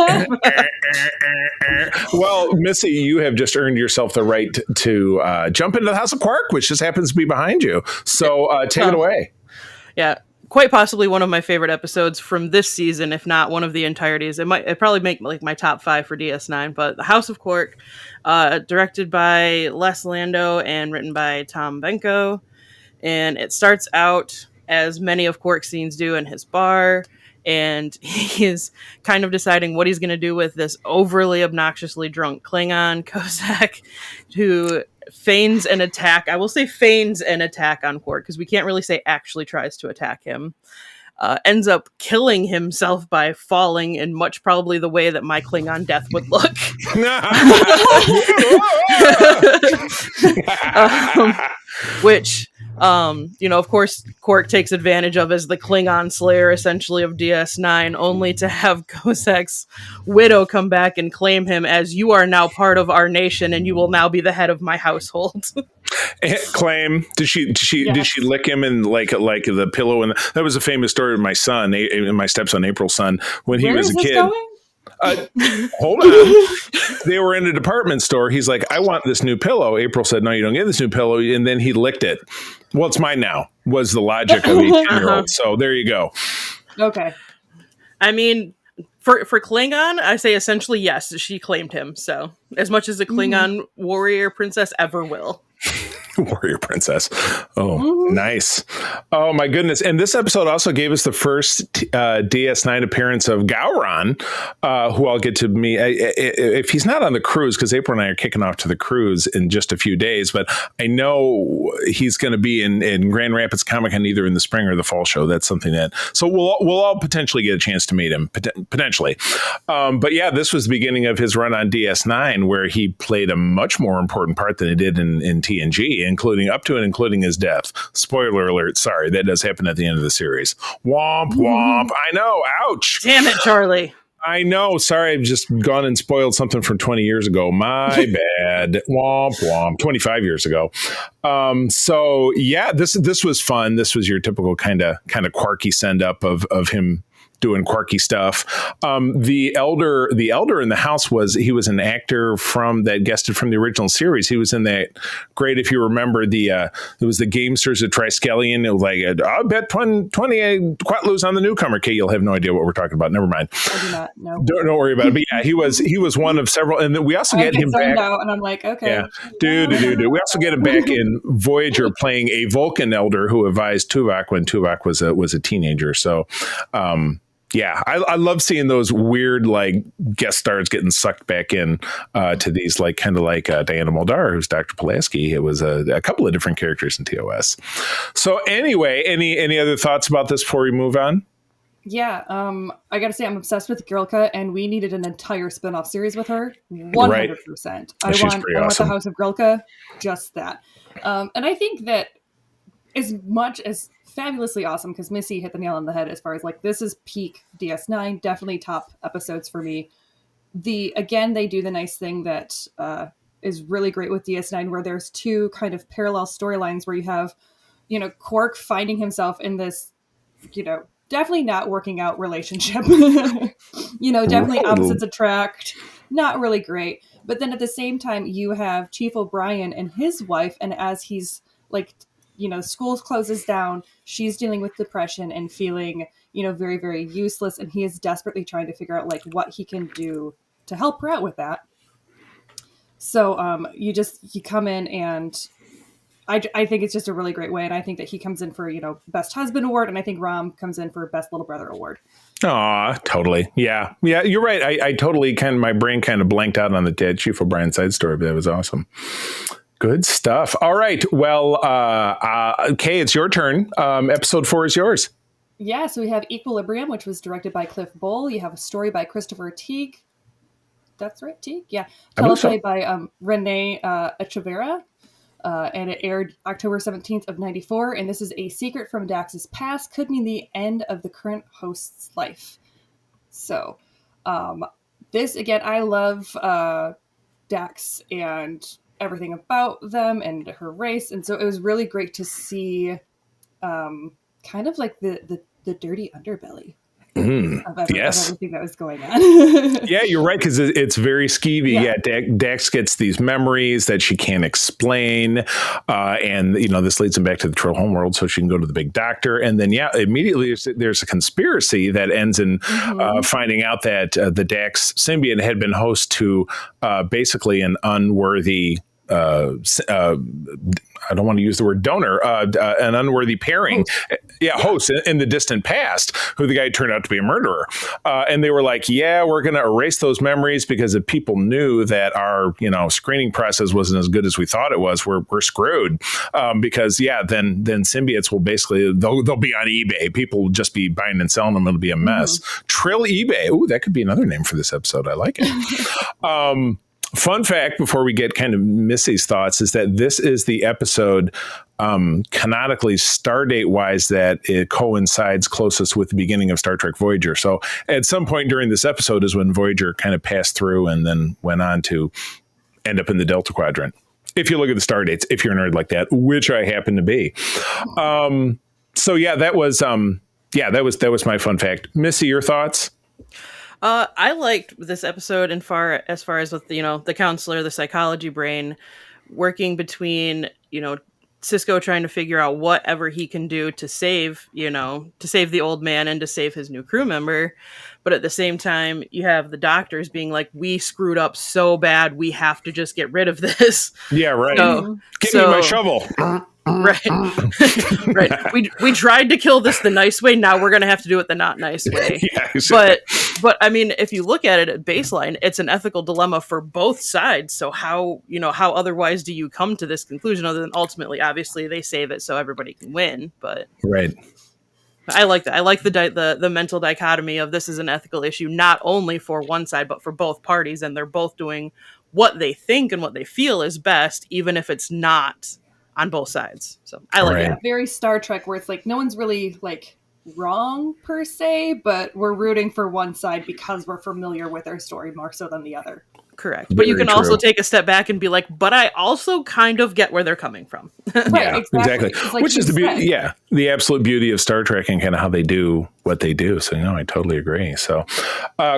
Well, Missy, you have just earned yourself the right to jump into the House of Quark, which just happens to be behind you. So take it away. Yeah, quite possibly one of my favorite episodes from this season, if not one of the entireties. It probably make like my top 5 for DS9. But the House of Quark, directed by Les Lando and written by Tom Benko. And it starts out, as many of Quark's scenes do, in his bar, and he is kind of deciding what he's going to do with this overly obnoxiously drunk Klingon, Kozak, who feigns an attack. I will say feigns an attack on Quark, because we can't really say actually tries to attack him. Ends up killing himself by falling in much probably the way that my Klingon death would look. Which... of course, Quark takes advantage of as the Klingon slayer, essentially, of DS9, only to have Kozak's widow come back and claim him as, you are now part of our nation and you will now be the head of my household. Claim. Did she lick him in like the pillow? And that was a famous story of my son, my stepson April's son, when he was a kid. Going? Hold on. They were in a department store. He's like, I want this new pillow. April said, no, you don't get this new pillow. And then he licked it. Well, it's mine now, was the logic of a 10-year-old. So there you go. Okay. I mean, for Klingon, I say essentially yes, she claimed him. So as much as a Klingon warrior princess ever will. Warrior princess. Oh, nice. Oh, my goodness. And this episode also gave us the first DS9 appearance of Gowron, who I'll get to meet. If he's not on the cruise, because April and I are kicking off to the cruise in just a few days, but I know he's going to be in Grand Rapids Comic-Con either in the spring or the fall show. That's something so we'll all potentially get a chance to meet him, potentially. But yeah, this was the beginning of his run on DS9, where he played a much more important part than he did in TNG, including his death. Spoiler alert. Sorry, that does happen at the end of the series. Womp womp. I know. Ouch. Damn it, Charlie. I know. Sorry, I've just gone and spoiled something from 20 years ago. My bad. Womp womp. 25 years ago. So yeah, this was fun. This was your typical kind of Quarky send up of him doing Quarky stuff. The elder in the house was an actor that guested from the original series. He was in that great, if you remember, it was the Gamesters at Triskelion. It was like, I'll bet 20 Quatloos on the newcomer. Okay, you'll have no idea what we're talking about. Never mind. I do not know. Don't worry about it. But yeah, he was one of several, and then we also get him back. Out and I'm like, okay. Yeah. Dude. We also get him back in Voyager playing a Vulcan elder who advised Tuvok when Tuvok was a teenager. So, yeah, I love seeing those weird like guest stars getting sucked back in to these kind of like Diana Muldaur, who's Dr. Pulaski. It was a couple of different characters in TOS. So anyway, any other thoughts about this before we move on? Yeah, I gotta say I'm obsessed with Grilka, and we needed an entire spinoff series with her. 100%. Right. I want the House of Grilka, just that. And I think that as much as fabulously awesome, because Missy hit the nail on the head as far as like this is peak DS9, definitely top episodes for me. They do the nice thing that is really great with DS9, where there's 2 kind of parallel storylines where you have, Quark finding himself in this, definitely not working out relationship. Definitely opposites attract, not really great. But then at the same time, you have Chief O'Brien and his wife, and as he's like, school closes down, she's dealing with depression and feeling, very, very useless. And he is desperately trying to figure out like what he can do to help her out with that. So you come in, and I think it's just a really great way. And I think that he comes in for, Best Husband Award. And I think Rom comes in for Best Little Brother Award. Aw, totally. Yeah, you're right. I totally my brain kind of blanked out on the dead Chief O'Brien side story, but that was awesome. Good stuff. All right. Well, Kay, it's your turn. Episode 4 is yours. Yeah. So we have Equilibrium, which was directed by Cliff Bole. You have a story by Christopher Teague. that's right, Teague. Yeah, teleplay by Renee Echeverria. And it aired October 17th of 94. And this is a secret from Dax's past, could mean the end of the current host's life. So this, again, I love Dax and everything about them and her race. And so it was really great to see kind of like the dirty underbelly of everything that was going on. Yeah, you're right, because it's very skeevy. Yeah, Dax gets these memories that she can't explain, and this leads him back to the Troll homeworld, so she can go to the big doctor, and then immediately there's a conspiracy that ends in finding out that the Dax symbiote had been host to basically an unworthy. I don't want to use the word donor, an unworthy pairing. Host in the distant past, who the guy turned out to be a murderer. And they were like, we're going to erase those memories, because if people knew that our, screening process wasn't as good as we thought it was, we're screwed. Because then symbiotes will basically, they'll be on eBay. People will just be buying and selling them. It'll be a mess. Trill eBay. Ooh, that could be another name for this episode. I like it. Fun fact, before we get kind of Missy's thoughts, is that this is the episode canonically, stardate wise, that it coincides closest with the beginning of Star Trek Voyager. So at some point during this episode is when Voyager kind of passed through and then went on to end up in the Delta Quadrant. If you look at the star dates, if you're a nerd like that, which I happen to be. That was my fun fact. Missy, your thoughts? I liked this episode as far as with the counselor, the psychology brain, working between Sisko trying to figure out whatever he can do to save the old man and to save his new crew member, but at the same time you have the doctors being like, we screwed up so bad, we have to just get rid of this. Yeah, right. Give me my shovel. Right. Right. We tried to kill this the nice way. Now we're going to have to do it the not nice way. But I mean, if you look at it at baseline, it's an ethical dilemma for both sides. So how otherwise do you come to this conclusion other than ultimately, obviously they save it so everybody can win. But right. I like that. I like the mental dichotomy of this is an ethical issue, not only for one side, but for both parties. And they're both doing what they think and what they feel is best, even if it's not on both sides. So I like it. Very Star Trek, where it's like no one's really like wrong per se, but we're rooting for one side because we're familiar with their story more so than the other. Correct. But you can also take a step back and be like, but I also kind of get where they're coming from. Right, exactly. Like which is the beauty, the absolute beauty of Star Trek and kind of how they do what they do. So, I totally agree. So,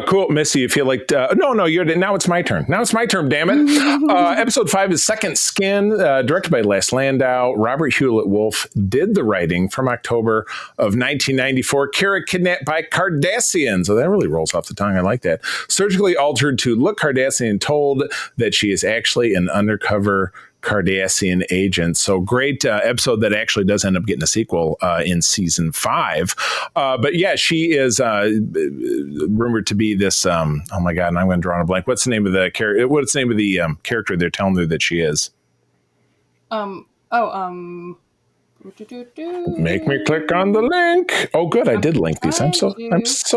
cool. Missy, you feel like, no, now it's my turn. Now it's my turn, damn it. Episode 5 is Second Skin, directed by Les Landau. Robert Hewlett-Wolf did the writing from October of 1994. Kara kidnapped by Cardassians. So that really rolls off the tongue. I like that. Surgically altered to look Cardassian, told that she is actually an undercover Cardassian agent. So great episode that actually does end up getting a sequel in season 5. But she is rumored to be this. Oh my God! And I'm going to draw on a blank. What's the name of the character? What's the name of the character they're telling her that she is? Make me click on the link. Oh, good. I did link these. I'm so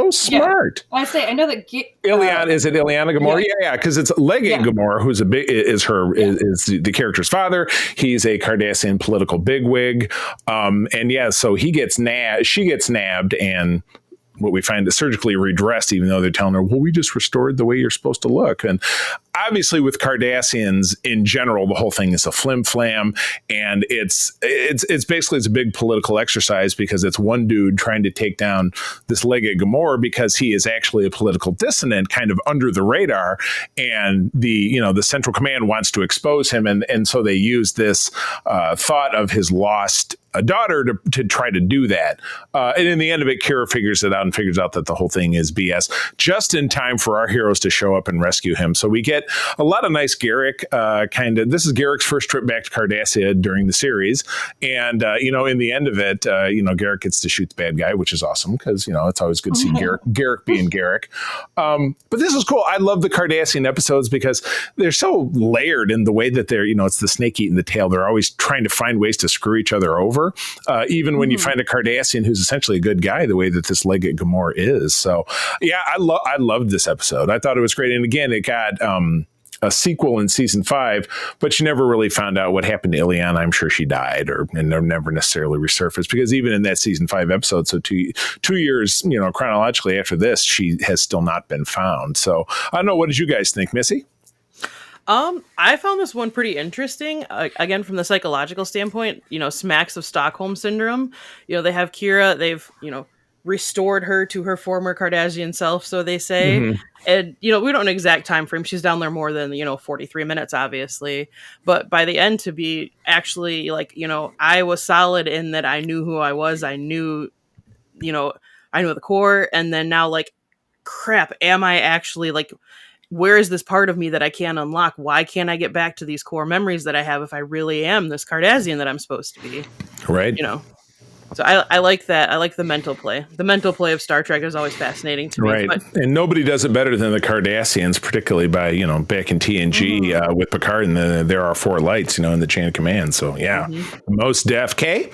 smart. Yeah. I know that. Ileana, is it Ileana Gamora? Yeah, because it's Legate Gamora, who's is the character's father. He's a Cardassian political bigwig, so he gets she gets nabbed, and what we find is surgically redressed, even though they're telling her, well, we just restored the way you're supposed to look. And obviously with Cardassians in general, the whole thing is a flim flam, and it's basically a big political exercise, because it's one dude trying to take down this Legate Gamora because he is actually a political dissident, kind of under the radar, and the Central Command wants to expose him, and so they use this thought of his lost a daughter to try to do that. And in the end of it, Kira figures it out and figures out that the whole thing is BS, just in time for our heroes to show up and rescue him. So we get a lot of nice Garrick this is Garrick's first trip back to Cardassia during the series. And, in the end of it, Garrick gets to shoot the bad guy, which is awesome because, it's always good to see Garrick being Garrick. But this is cool. I love the Cardassian episodes because they're so layered in the way that they're, it's the snake eating the tail. They're always trying to find ways to screw each other over. ever, even when you find a Cardassian who's essentially a good guy, the way that this Legate Gamor is. So, yeah, I loved this episode. I thought it was great. And again, it got a sequel in season 5, but you never really found out what happened to Ileana. I'm sure she died, and never necessarily resurfaced, because even in that season 5 episode, so 2 years, chronologically after this, she has still not been found. So I don't know. What did you guys think, Missy? I found this one pretty interesting. Again, from the psychological standpoint, smacks of Stockholm syndrome. They have Kira. They've, restored her to her former Cardassian self, so they say. Mm-hmm. And, we don't know an exact time frame. She's down there more than, 43 minutes, obviously. But by the end, to be actually like, I was solid in that I knew who I was. I knew the core. And then now, like, crap, am I actually, like, where is this part of me that I can't unlock? Why can't I get back to these core memories that I have if I really am this Cardassian that I'm supposed to be? Right. So I like that. I like the mental play. The mental play of Star Trek is always fascinating to me. Right. And nobody does it better than the Cardassians, particularly by, back in TNG with Picard, and there are 4 lights, in the chain of command. So, yeah. Most def. Kay?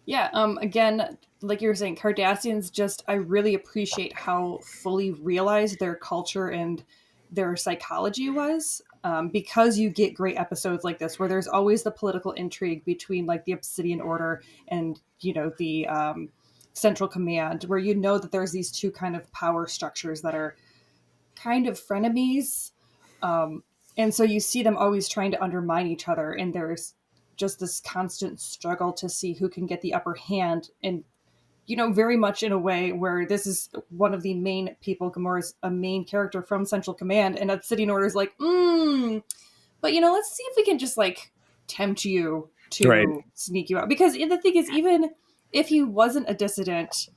Yeah. Again, like you were saying, Cardassians I really appreciate how fully realized their culture and their psychology was. Because you get great episodes like this where there's always the political intrigue between like the Obsidian Order and, the Central Command, where that there's these two kind of power structures that are kind of frenemies. And so you see them always trying to undermine each other. And there's just this constant struggle to see who can get the upper hand. And, very much in a way where this is one of the main people. Gamora is a main character from Central Command, and Obsidian Order is like, but let's see if we can just like tempt you to sneak you out. Because the thing is, even if he wasn't a dissident,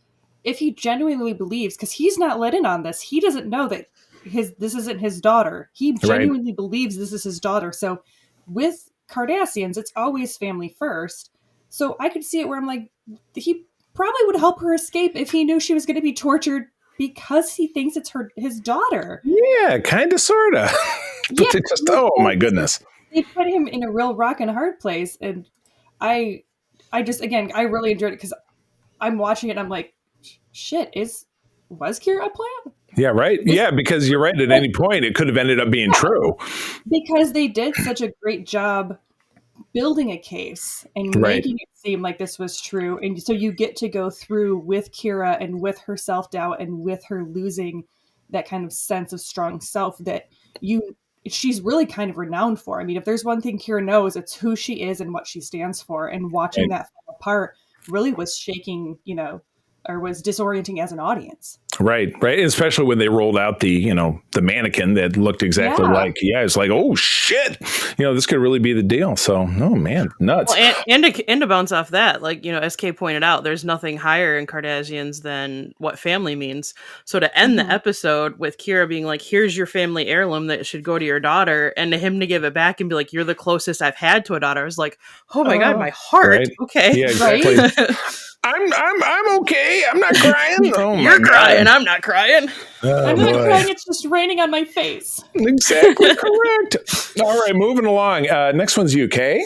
if he genuinely believes, because he's not let in on this, he doesn't know that this isn't his daughter. He genuinely believes this is his daughter. So with Cardassians, it's always family first. So I could see it where I'm like, he probably would help her escape if he knew she was going to be tortured because he thinks it's his daughter. Yeah, kind of, sort of. But yeah, oh my goodness. They put him in a real rock and a hard place. And I really enjoyed it because I'm watching it and I'm like, shit, was Kira a plan? Yeah, right. Yeah, because you're right. At any point, it could have ended up being true. Because they did such a great job building a case and making it seem like this was true. And so you get to go through with Kira and with her self-doubt and with her losing that kind of sense of strong self that she's really kind of renowned for. I mean, if there's one thing Kira knows, it's who she is and what she stands for. And watching that fall apart really was shaking, or was disorienting as an audience. Right. Especially when they rolled out the mannequin that looked exactly like, it's like, oh shit, this could really be the deal. So, oh man, nuts. Well, and to bounce off that, like, SK pointed out, there's nothing higher in Cardassians than what family means. So to end the episode with Kira being like, here's your family heirloom that should go to your daughter, and to him to give it back and be like, you're the closest I've had to a daughter. I was like, oh my God, my heart. Right. Okay. Yeah, exactly. I'm okay. I'm not crying. Oh my You're crying. God. I'm not crying. I'm not crying. It's just raining on my face. Exactly correct. All right, moving along. Next one's UK.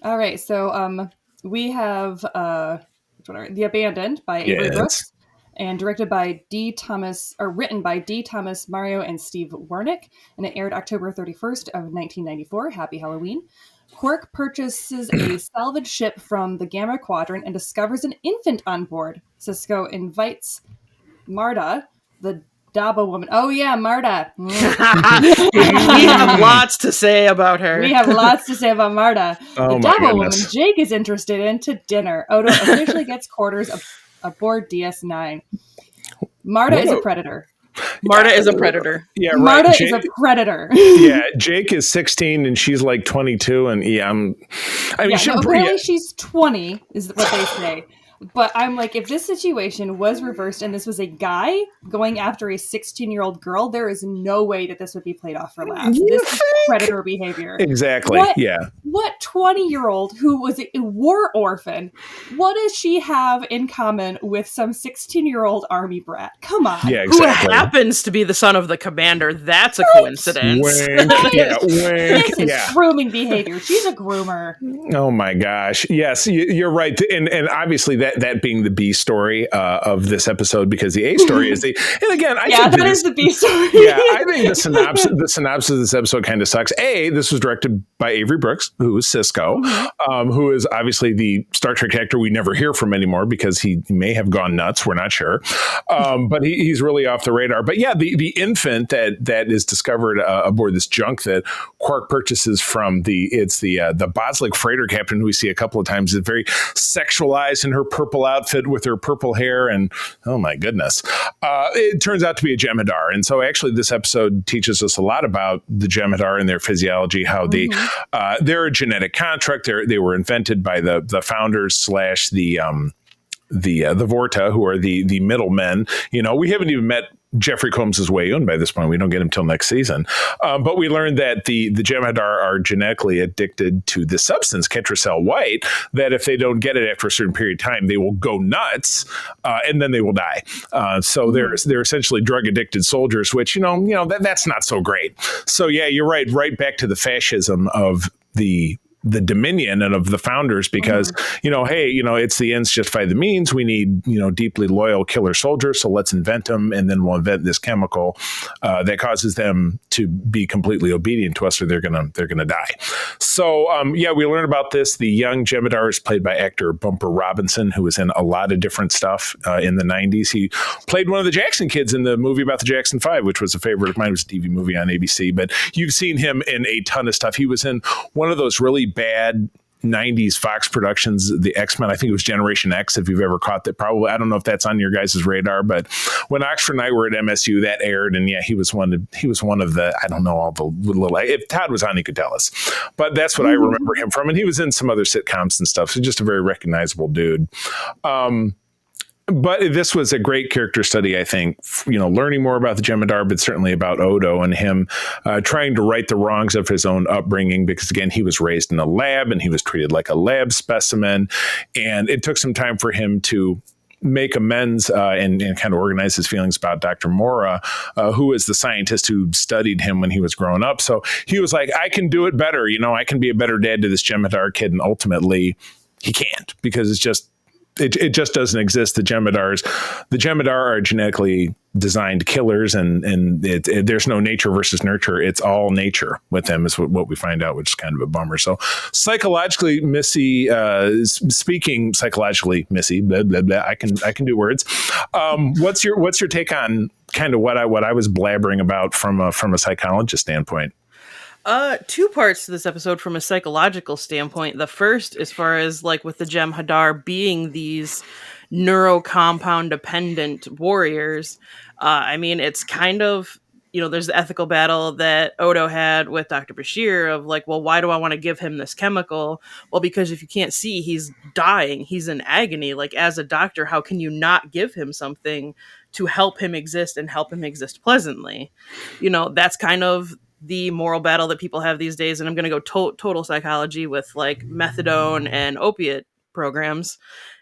All right, so we have The Abandoned by Avery Brooks, and directed by written by D. Thomas Mario and Steve Wernick, and it aired October 31st of 1994. Happy Halloween. Quark purchases a salvage ship from the Gamma Quadrant and discovers an infant on board. Cisco invites Marta, the Daba woman. Oh yeah, Marta. We have lots to say about her. We have lots to say about Marta. The Daba woman Jake is interested in to dinner. Odo officially gets quarters aboard DS9. Marta is a predator. Marta is a predator. Yeah, Marta is a predator. Yeah, Jake is 16 and she's like 22, and apparently she's 20 is what they say. But I'm like, if this situation was reversed and this was a guy going after a 16-year-old girl, there is no way that this would be played off for laughs. This is predator behavior. Exactly. What 20-year-old who was a war orphan, what does she have in common with some 16-year-old army brat? Come on. Yeah, exactly. Who happens to be the son of the commander. That's a coincidence. Wink. Yeah, wink. This is grooming behavior. She's a groomer. Oh my gosh. Yes, you're right. And obviously that being the B story of this episode, because the A story is the, and again, I think that is the B story. Yeah, I think the synopsis of this episode kind of sucks. This was directed by Avery Brooks, who is Cisco, who is obviously the Star Trek actor we never hear from anymore because he may have gone nuts. We're not sure. But he's really off the radar. But yeah, the infant that is discovered aboard this junk that Quark purchases from the Boslik freighter captain, who we see a couple of times, is very sexualized in her purple outfit with her purple hair. And oh my goodness, it turns out to be a Jem'Hadar. And so actually this episode teaches us a lot about the Jem'Hadar and their physiology, how they're a genetic construct. They were invented by the founders / the Vorta, who are the middlemen. We haven't even met Jeffrey Combs' Wayun by this point. We don't get him till next season. But we learned that the Jem'Hadar are genetically addicted to this substance, Ketracel White, that if they don't get it after a certain period of time, they will go nuts and then they will die. So they're essentially drug addicted soldiers, which, that's not so great. So yeah, you're right. Right back to the fascism of the Dominion and of the founders, because, it's the ends justify the means. We need, deeply loyal killer soldiers. So let's invent them. And then we'll invent this chemical that causes them to be completely obedient to us, or they're going to die. So, we learn about this. The young Jem'Hadar is played by actor Bumper Robinson, who was in a lot of different stuff in the 90s. He played one of the Jackson kids in the movie about the Jackson 5, which was a favorite of mine. It was a TV movie on ABC, but you've seen him in a ton of stuff. He was in one of those really bad 90s Fox productions, the X-Men. I think it was Generation X, if you've ever caught that. Probably, I don't know if that's on your guys' radar, but when Oxford and I were at MSU, that aired, and yeah, he was one of the, I don't know, all the little, if Todd was on, he could tell us, but that's what I remember him from. And he was in some other sitcoms and stuff. So just a very recognizable dude. But this was a great character study, I think, learning more about the Jem'Hadar, but certainly about Odo and him trying to right the wrongs of his own upbringing, because, again, he was raised in a lab and he was treated like a lab specimen. And it took some time for him to make amends and kind of organize his feelings about Dr. Mora, who is the scientist who studied him when he was growing up. So he was like, I can do it better. I can be a better dad to this Jem'Hadar kid. And ultimately, he can't, because it just doesn't exist. The Jem'Hadar are genetically designed killers, and there's no nature versus nurture. It's all nature with them, is what we find out, which is kind of a bummer. So psychologically, Missy, speaking psychologically, Missy, blah, blah, blah, I can do words. What's your take on kind of what I was blabbering about from a psychologist standpoint? Two parts to this episode from a psychological standpoint. The first, as far as like with the Jem'Hadar being these neurocompound dependent warriors, it's kind of, there's the ethical battle that Odo had with Dr. Bashir of like, well, why do I want to give him this chemical? Well, because if you can't see, he's dying, he's in agony. Like, as a doctor, how can you not give him something to help him exist and help him exist pleasantly? That's kind of the moral battle that people have these days. And I'm going to go total psychology with like methadone and opiate programs,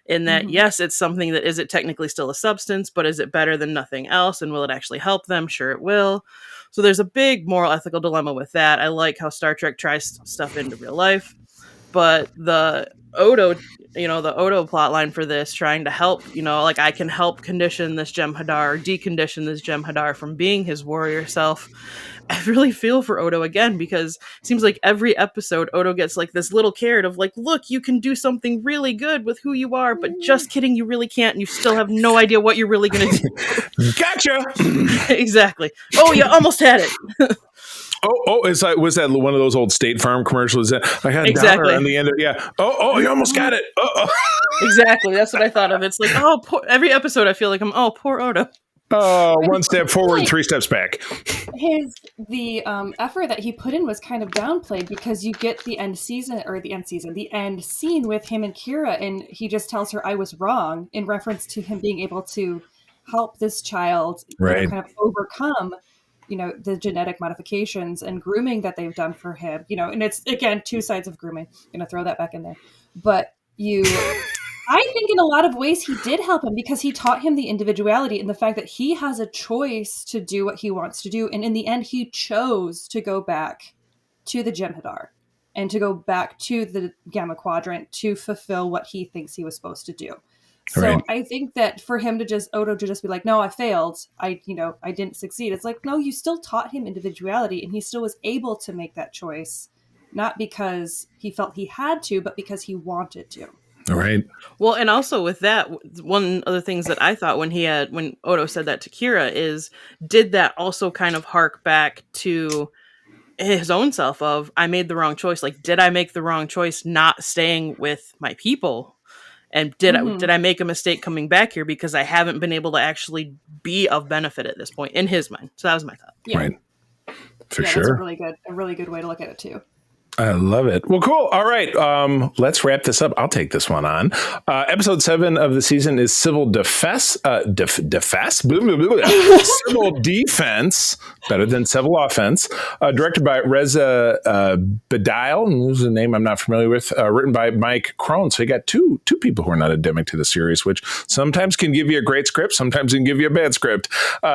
in that, yes, it's something that, is it technically still a substance, but is it better than nothing else? And will it actually help them? Sure, it will. So there's a big moral ethical dilemma with that. I like how Star Trek tries stuff into real life, but the Odo plot line for this, trying to help, I can help condition this Jem'Hadar, or decondition this Jem'Hadar from being his warrior self. I really feel for Odo again, because it seems like every episode Odo gets like this little carrot of like, look, you can do something really good with who you are, but just kidding, you really can't, and you still have no idea what you're really going to do. Gotcha. Exactly. Oh, you almost had it. Was that one of those old State Farm commercials that I had exactly on the end of? Yeah. Oh, you almost got it. Exactly. That's what I thought of. It's like, every episode I feel like poor Odo. One step forward, 3 steps back. The effort that he put in was kind of downplayed because you get the end scene with him and Kira, and he just tells her I was wrong in reference to him being able to help this child kind of overcome the genetic modifications and grooming that they've done for him, and it's again 2 sides of grooming. I'm gonna throw that back in there, but I think in a lot of ways he did help him because he taught him the individuality and the fact that he has a choice to do what he wants to do. And in the end, he chose to go back to the Jem'Hadar and to go back to the Gamma Quadrant to fulfill what he thinks he was supposed to do. So I think that for him Odo to just be like, no, I failed. I didn't succeed. It's like, no, you still taught him individuality and he still was able to make that choice, not because he felt he had to, but because he wanted to. All right. Well, and also with that, one of the things that I thought when Odo said that to Kira is, did that also kind of hark back to his own self of, I made the wrong choice. Like, did I make the wrong choice not staying with my people? And did I make a mistake coming back here because I haven't been able to actually be of benefit at this point in his mind? So that was my thought. Yeah. Right. For sure. That's a really good way to look at it too. I love it. Well, cool. All right. Let's wrap this up. I'll take this one on. Episode 7 of the season is Civil Defense. Civil Defense, better than Civil Offense. Directed by Reza Badile, who's a name I'm not familiar with. Written by Mike Crone. So you got two people who are not endemic to the series, which sometimes can give you a great script, sometimes can give you a bad script.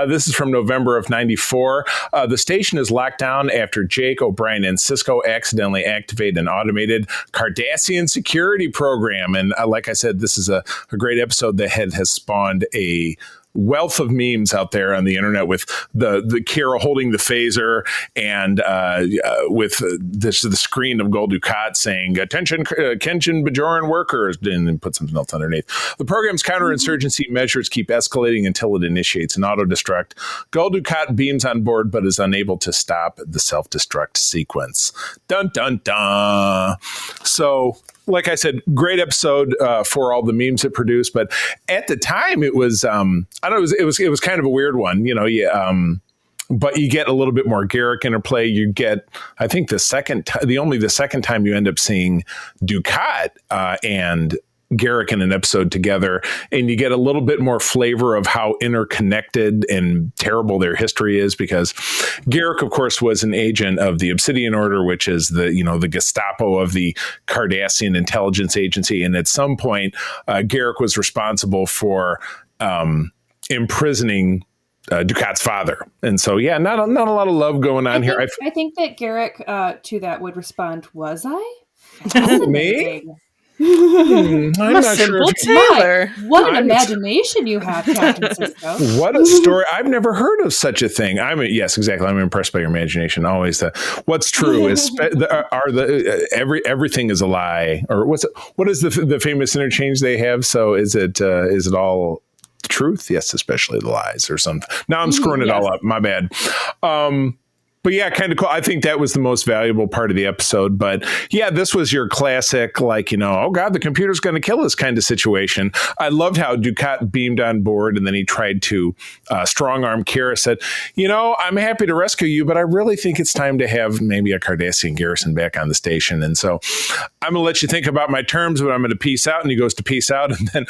This is from November of '94. The station is locked down after Jake, O'Brien, and Cisco accidentally activate an automated Cardassian security program. And like I said, this is a great episode that has spawned a wealth of memes out there on the internet with the Kira holding the phaser and with the screen of Gul Dukat saying, "Attention, Kenshin Bajoran workers," and then put something else underneath. The program's counterinsurgency measures keep escalating until it initiates an auto-destruct. Gul Dukat beams on board but is unable to stop the self-destruct sequence. Dun, dun, dun. So, like I said, great episode for all the memes it produced. But at the time, it was it was kind of a weird one, but you get a little bit more Garrick interplay. You get, I think, the second time you end up seeing Dukat and Garrick in an episode together, and you get a little bit more flavor of how interconnected and terrible their history is, because Garrick, of course, was an agent of the Obsidian Order, which is the Gestapo of the Cardassian intelligence agency. And at some point, Garrick was responsible for imprisoning Dukat's father. And so, yeah, not a lot of love going on here. I think that Garrick to that would respond, was I? Me? I'm a simple tailor. What an imagination you have, Captain Cisco. What a story. I've never heard of such a thing. Yes, exactly. I'm impressed by your imagination. Always what's true is everything is a lie. Or what is the famous interchange they have? So is it all truth? Yes, especially the lies or something. Now I'm screwing it all up. My bad. But yeah, kind of cool. I think that was the most valuable part of the episode. But yeah, this was your classic, oh God, the computer's going to kill us kind of situation. I loved how Dukat beamed on board and then he tried to strong arm Kira, said, I'm happy to rescue you, but I really think it's time to have maybe a Cardassian garrison back on the station. And so I'm going to let you think about my terms, but I'm going to peace out. And he goes to peace out. And then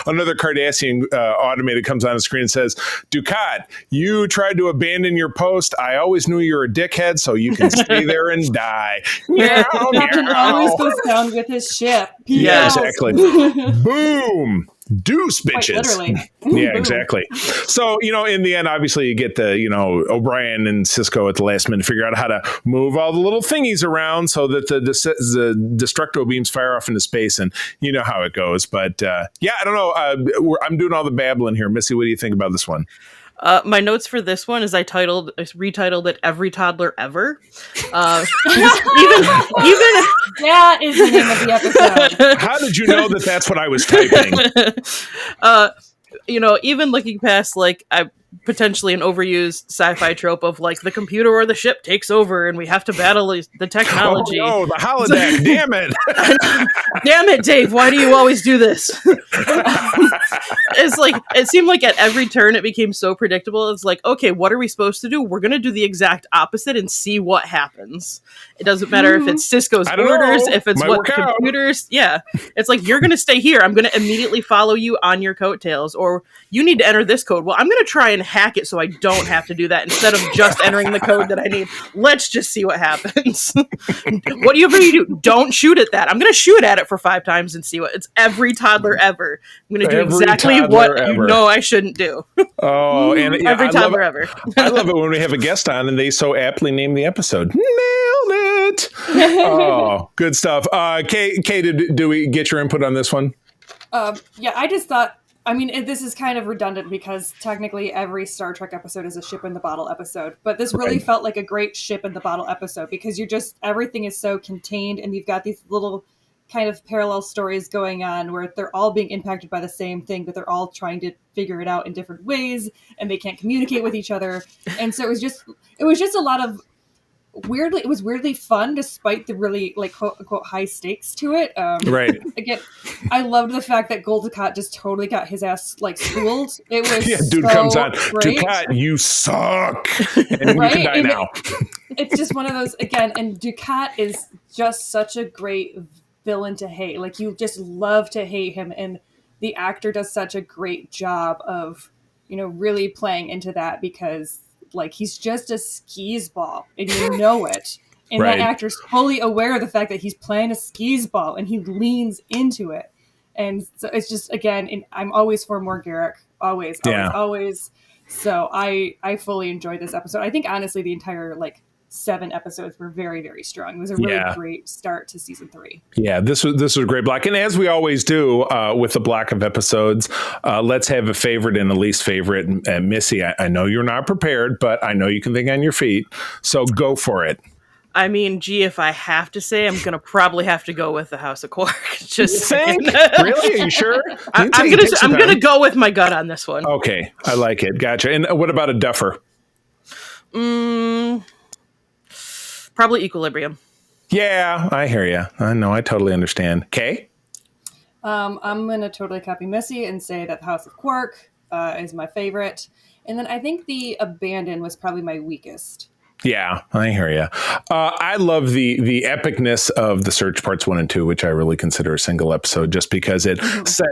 another Cardassian automated comes on the screen and says, Dukat, you tried to abandon your post. I always knew you were a dickhead, so you can stay there and die. Captain always goes down with his ship. Yeah, exactly. Boom. Deuce, bitches. Quite literally. Yeah, exactly. So, in the end, obviously you get the, O'Brien and Cisco at the last minute figure out how to move all the little thingies around so that the destructo beams fire off into space, and you know how it goes. But yeah, I don't know. I'm doing all the babbling here. Missy, what do you think about this one? My notes for this one is I retitled it "Every Toddler Ever." Even that is the name of the episode. How did you know that that's what I was typing? Even looking past, potentially an overused sci-fi trope of like the computer or the ship takes over and we have to battle the technology. Oh no, the holodeck! Damn it! Damn it, Dave! Why do you always do this? It's like it seemed like at every turn it became so predictable. It's like, okay, what are we supposed to do? We're gonna do the exact opposite and see what happens. It doesn't matter if it's Cisco's orders, if it's what the computers. Yeah, it's like you're gonna stay here. I'm gonna immediately follow you on your coattails, or you need to enter this code. Well, I'm gonna try and hack it so I don't have to do that instead of just entering the code that I need. Let's just see what happens. What do you do? Don't shoot at that. I'm gonna shoot at it for 5 times and see what. It's every toddler ever. I'm gonna do exactly what you know I shouldn't do. Oh, and yeah, every toddler ever. I love it when we have a guest on and they so aptly name the episode. Nailed it. Oh, good stuff. Kay, do we get your input on this one? Yeah, I just thought, I mean, this is kind of redundant because technically every Star Trek episode is a ship in the bottle episode, but this really felt like a great ship in the bottle episode because everything is so contained and you've got these little kind of parallel stories going on where they're all being impacted by the same thing, but they're all trying to figure it out in different ways and they can't communicate with each other. And so it was just a lot of it was weirdly fun despite the really like quote unquote high stakes to it. Right. Again, I loved the fact that Gul Dukat just totally got his ass like schooled. It was dude so comes on. great. Dukat, you suck. And right? You can die now. It's just one of those again, and Dukat is just such a great villain to hate. Like you just love to hate him, and the actor does such a great job of, really playing into that because like he's just a skis ball and you know it. And that actor's fully aware of the fact that he's playing a skis ball and he leans into it. And so it's just, again, and I'm always for more Garrick. Always. So I fully enjoyed this episode. I think honestly the entire 7 episodes were very, very strong. It was a really great start to season 3. Yeah, this was a great block. And as we always do with the block of episodes, let's have a favorite and a least favorite. And Missy, I know you're not prepared, but I know you can think on your feet. So go for it. I mean, if I have to say, I'm going to probably have to go with the House of Quark. Just think? Really? Are you sure? I'm going to go with my gut on this one. Okay, I like it. Gotcha. And what about a duffer? Probably Equilibrium. Yeah, I hear you. I know. I totally understand. Kay? I'm going to totally copy Missy and say that the House of Quark is my favorite. And then I think the Abandon was probably my weakest. Yeah, I hear you. I love the epicness of The Search Parts 1 and 2, which I really consider a single episode just because it set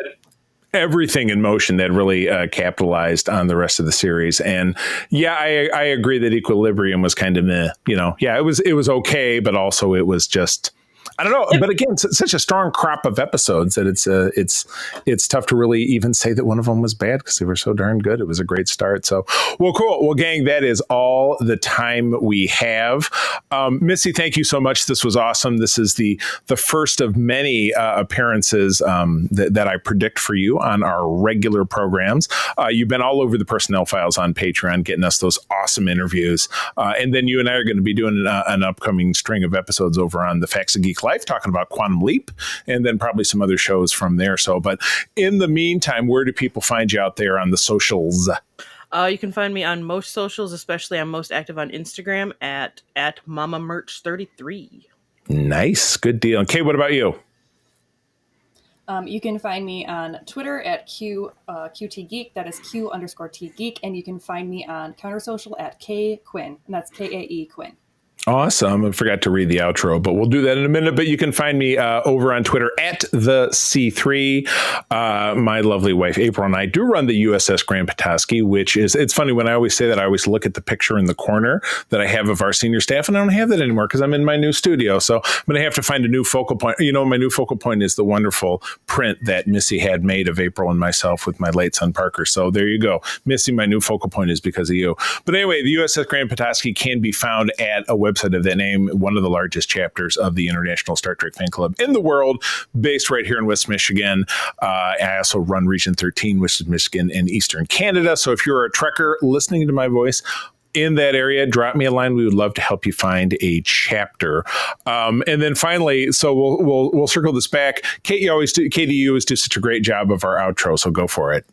everything in motion that really capitalized on the rest of the series. And yeah, I agree that Equilibrium was kind of meh, it was okay, but also it was just, I don't know. But again, it's such a strong crop of episodes that it's tough to really even say that one of them was bad because they were so darn good. It was a great start. So, well, cool. Well, gang, that is all the time we have. Missy, thank you so much. This was awesome. This is the first of many appearances that I predict for you on our regular programs. You've been all over the Personnel Files on Patreon, getting us those awesome interviews. And then you and I are going to be doing an upcoming string of episodes over on the Facts of Geek Life, talking about Quantum Leap, and then probably some other shows from there. So, but in the meantime, where do people find you out there on the socials? You can find me on most socials, especially I'm most active on Instagram at MamaMerch33. Nice. Good deal. Okay, what about you? You can find me on Twitter at QTGeek. That is Q_T Geek. And you can find me on Counter Social at K Quinn. And that's KAE Quinn. Awesome. I forgot to read the outro, but we'll do that in a minute. But you can find me over on Twitter at the C3. My lovely wife, April, and I do run the USS Grand Petoskey, which is, it's funny when I always say that, I always look at the picture in the corner that I have of our senior staff, and I don't have that anymore because I'm in my new studio. So I'm going to have to find a new focal point. My new focal point is the wonderful print that Missy had made of April and myself with my late son, Parker. So there you go. Missy, my new focal point is because of you. But anyway, the USS Grand Petoskey can be found at a website of that name, one of the largest chapters of the International Star Trek Fan Club in the world, based right here in West Michigan. I also run Region 13, which is Michigan and Eastern Canada. So if you're a Trekker listening to my voice in that area, drop me a line. We would love to help you find a chapter. And then finally, so we'll circle this back. Katie, you always do such a great job of our outro, so go for it.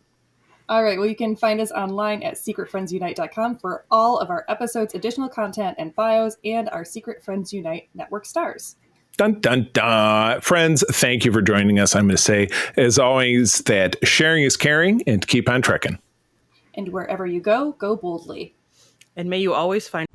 All right, well, you can find us online at secretfriendsunite.com for all of our episodes, additional content, and bios, and our Secret Friends Unite Network stars. Dun, dun, dun. Friends, thank you for joining us. I'm going to say, as always, that sharing is caring, and keep on trekking. And wherever you go, go boldly. And may you always find...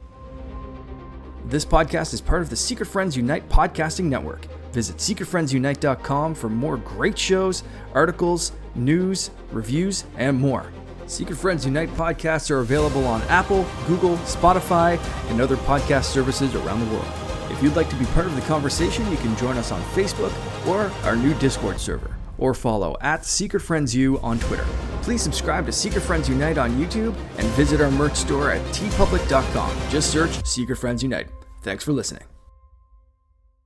This podcast is part of the Secret Friends Unite podcasting network. Visit secretfriendsunite.com for more great shows, articles, news, reviews, and more. Secret Friends Unite podcasts are available on Apple, Google, Spotify, and other podcast services around the world. If you'd like to be part of the conversation, you can join us on Facebook or our new Discord server, or follow @SecretFriendsU on Twitter. Please subscribe to Secret Friends Unite on YouTube and visit our merch store at tpublic.com. Just search Secret Friends Unite. Thanks for listening.